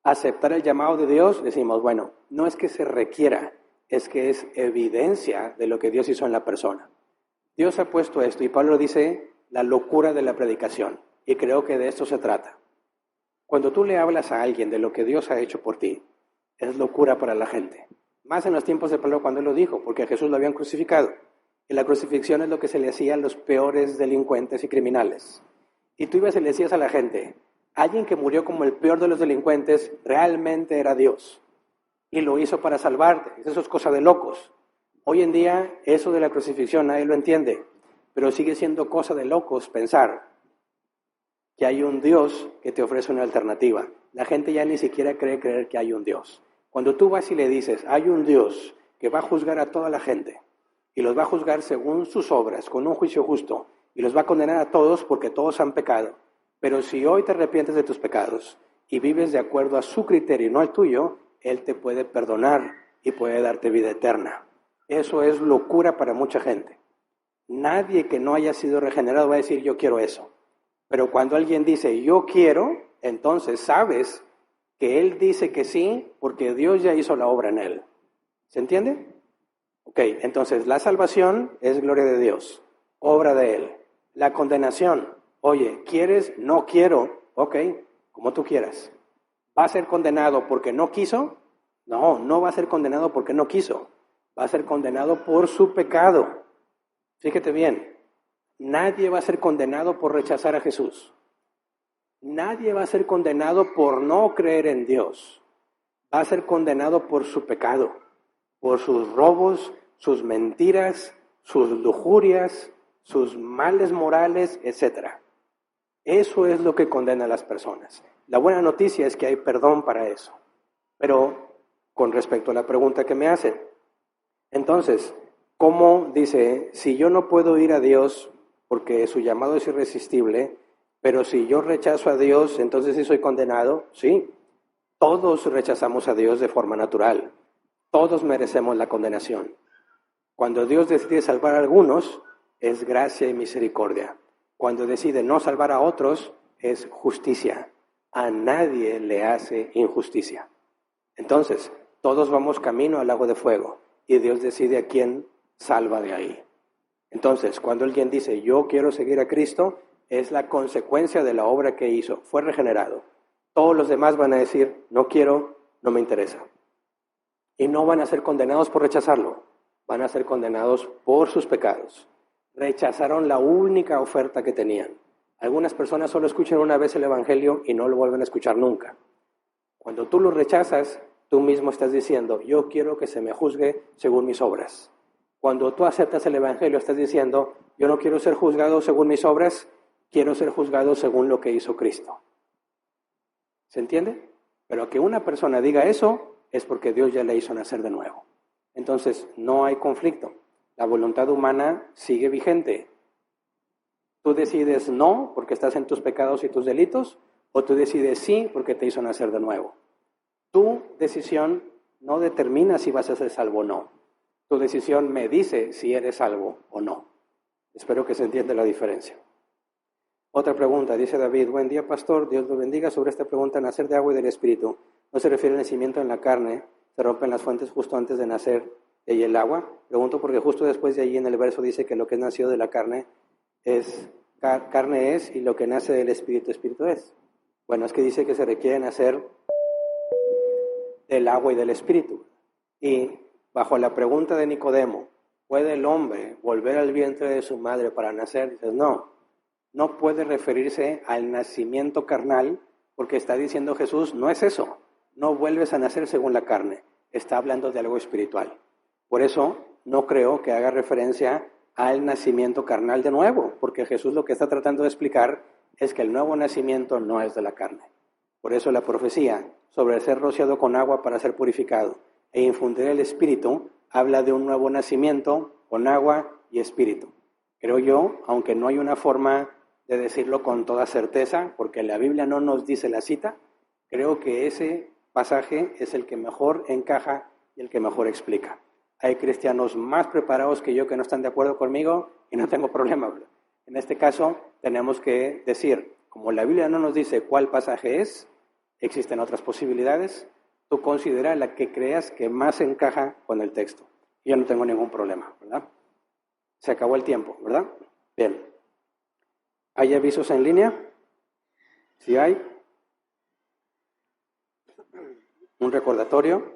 aceptar el llamado de Dios. Decimos, bueno, no es que se requiera, es que es evidencia de lo que Dios hizo en la persona. Dios ha puesto esto y Pablo dice la locura de la predicación y creo que de esto se trata. Cuando tú le hablas a alguien de lo que Dios ha hecho por ti, es locura para la gente. Más en los tiempos de Pablo cuando él lo dijo, porque a Jesús lo habían crucificado. Y la crucifixión es lo que se le hacía a los peores delincuentes y criminales. Y tú ibas y le decías a la gente, alguien que murió como el peor de los delincuentes realmente era Dios. Y lo hizo para salvarte. Eso es cosa de locos. Hoy en día eso de la crucifixión nadie lo entiende, pero sigue siendo cosa de locos pensar que hay un Dios que te ofrece una alternativa. La gente ya ni siquiera cree creer que hay un Dios. Cuando tú vas y le dices, hay un Dios que va a juzgar a toda la gente y los va a juzgar según sus obras, con un juicio justo, y los va a condenar a todos porque todos han pecado. Pero si hoy te arrepientes de tus pecados y vives de acuerdo a su criterio y no al tuyo, Él te puede perdonar y puede darte vida eterna. Eso es locura para mucha gente. Nadie que no haya sido regenerado va a decir yo quiero eso. Pero cuando alguien dice yo quiero, entonces sabes que Él dice que sí porque Dios ya hizo la obra en Él. ¿Se entiende? Ok, entonces la salvación es gloria de Dios, obra de Él. La condenación, oye, ¿quieres? No quiero. Ok, como tú quieras. ¿Va a ser condenado porque no quiso? No, no va a ser condenado porque no quiso. Va a ser condenado por su pecado. Fíjate bien, nadie va a ser condenado por rechazar a Jesús. Nadie va a ser condenado por no creer en Dios. Va a ser condenado por su pecado, por sus robos, sus mentiras, sus lujurias, sus males morales, etc. Eso es lo que condena a las personas. La buena noticia es que hay perdón para eso. Pero con respecto a la pregunta que me hacen, entonces, ¿cómo dice, si yo no puedo ir a Dios porque su llamado es irresistible, pero si yo rechazo a Dios, entonces sí soy condenado? Sí, todos rechazamos a Dios de forma natural. Todos merecemos la condenación. Cuando Dios decide salvar a algunos, es gracia y misericordia. Cuando decide no salvar a otros, es justicia. A nadie le hace injusticia. Entonces, todos vamos camino al lago de fuego y Dios decide a quién salva de ahí. Entonces, cuando alguien dice, yo quiero seguir a Cristo, es la consecuencia de la obra que hizo. Fue regenerado. Todos los demás van a decir, no quiero, no me interesa. Y no van a ser condenados por rechazarlo, van a ser condenados por sus pecados. Rechazaron la única oferta que tenían. Algunas personas solo escuchan una vez el Evangelio y no lo vuelven a escuchar nunca. Cuando tú lo rechazas, tú mismo estás diciendo, yo quiero que se me juzgue según mis obras. Cuando tú aceptas el Evangelio, estás diciendo, yo no quiero ser juzgado según mis obras, quiero ser juzgado según lo que hizo Cristo. ¿Se entiende? Pero que una persona diga eso es porque Dios ya le hizo nacer de nuevo. Entonces, no hay conflicto. La voluntad humana sigue vigente. Tú decides no porque estás en tus pecados y tus delitos, o tú decides sí porque te hizo nacer de nuevo. Tu decisión no determina si vas a ser salvo o no. Tu decisión me dice si eres salvo o no. Espero que se entienda la diferencia. Otra pregunta, dice David, buen día pastor, Dios lo bendiga. Sobre esta pregunta, nacer de agua y del Espíritu, ¿no se refiere al nacimiento en la carne? ¿Se rompen las fuentes justo antes de nacer y el agua? Pregunto porque justo después de allí en el verso dice que lo que es nacido de la carne es carne es y lo que nace del Espíritu, Espíritu es. Bueno, es que dice que se requiere nacer del agua y del Espíritu. Y bajo la pregunta de Nicodemo, ¿puede el hombre volver al vientre de su madre para nacer? Dices, no puede referirse al nacimiento carnal, porque está diciendo Jesús, no es eso, no vuelves a nacer según la carne, está hablando de algo espiritual. Por eso no creo que haga referencia al nacimiento carnal de nuevo, porque Jesús lo que está tratando de explicar es que el nuevo nacimiento no es de la carne. Por eso la profecía sobre ser rociado con agua para ser purificado e infundir el Espíritu habla de un nuevo nacimiento con agua y Espíritu. Creo yo, aunque no hay una forma de decirlo con toda certeza, porque la Biblia no nos dice la cita, creo que ese pasaje es el que mejor encaja y el que mejor explica. Hay cristianos más preparados que yo que no están de acuerdo conmigo y no tengo problema. En este caso tenemos que decir, como la Biblia no nos dice cuál pasaje es, existen otras posibilidades, tú considera la que creas que más encaja con el texto. Yo no tengo ningún problema, ¿verdad? Se acabó el tiempo, ¿verdad? Bien. ¿Hay avisos en línea? Sí hay. Un recordatorio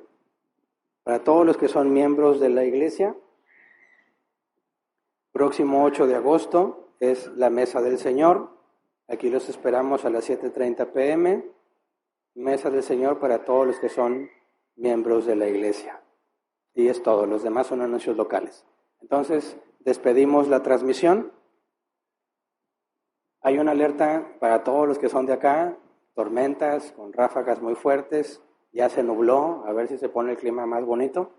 para todos los que son miembros de la iglesia. Próximo 8 de agosto es la Mesa del Señor. Aquí los esperamos a las 7:30 p.m. Mesa del Señor para todos los que son miembros de la iglesia. Y es todo, los demás son anuncios locales. Entonces, despedimos la transmisión. Hay una alerta para todos los que son de acá, tormentas con ráfagas muy fuertes, ya se nubló, a ver si se pone el clima más bonito.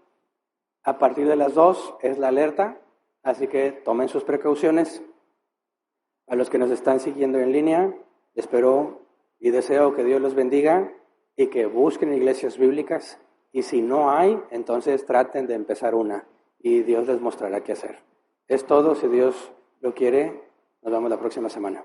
A partir de las 2 es la alerta, así que tomen sus precauciones. A los que nos están siguiendo en línea, espero y deseo que Dios los bendiga y que busquen iglesias bíblicas, y si no hay, entonces traten de empezar una y Dios les mostrará qué hacer. Es todo, si Dios lo quiere. Nos vemos la próxima semana.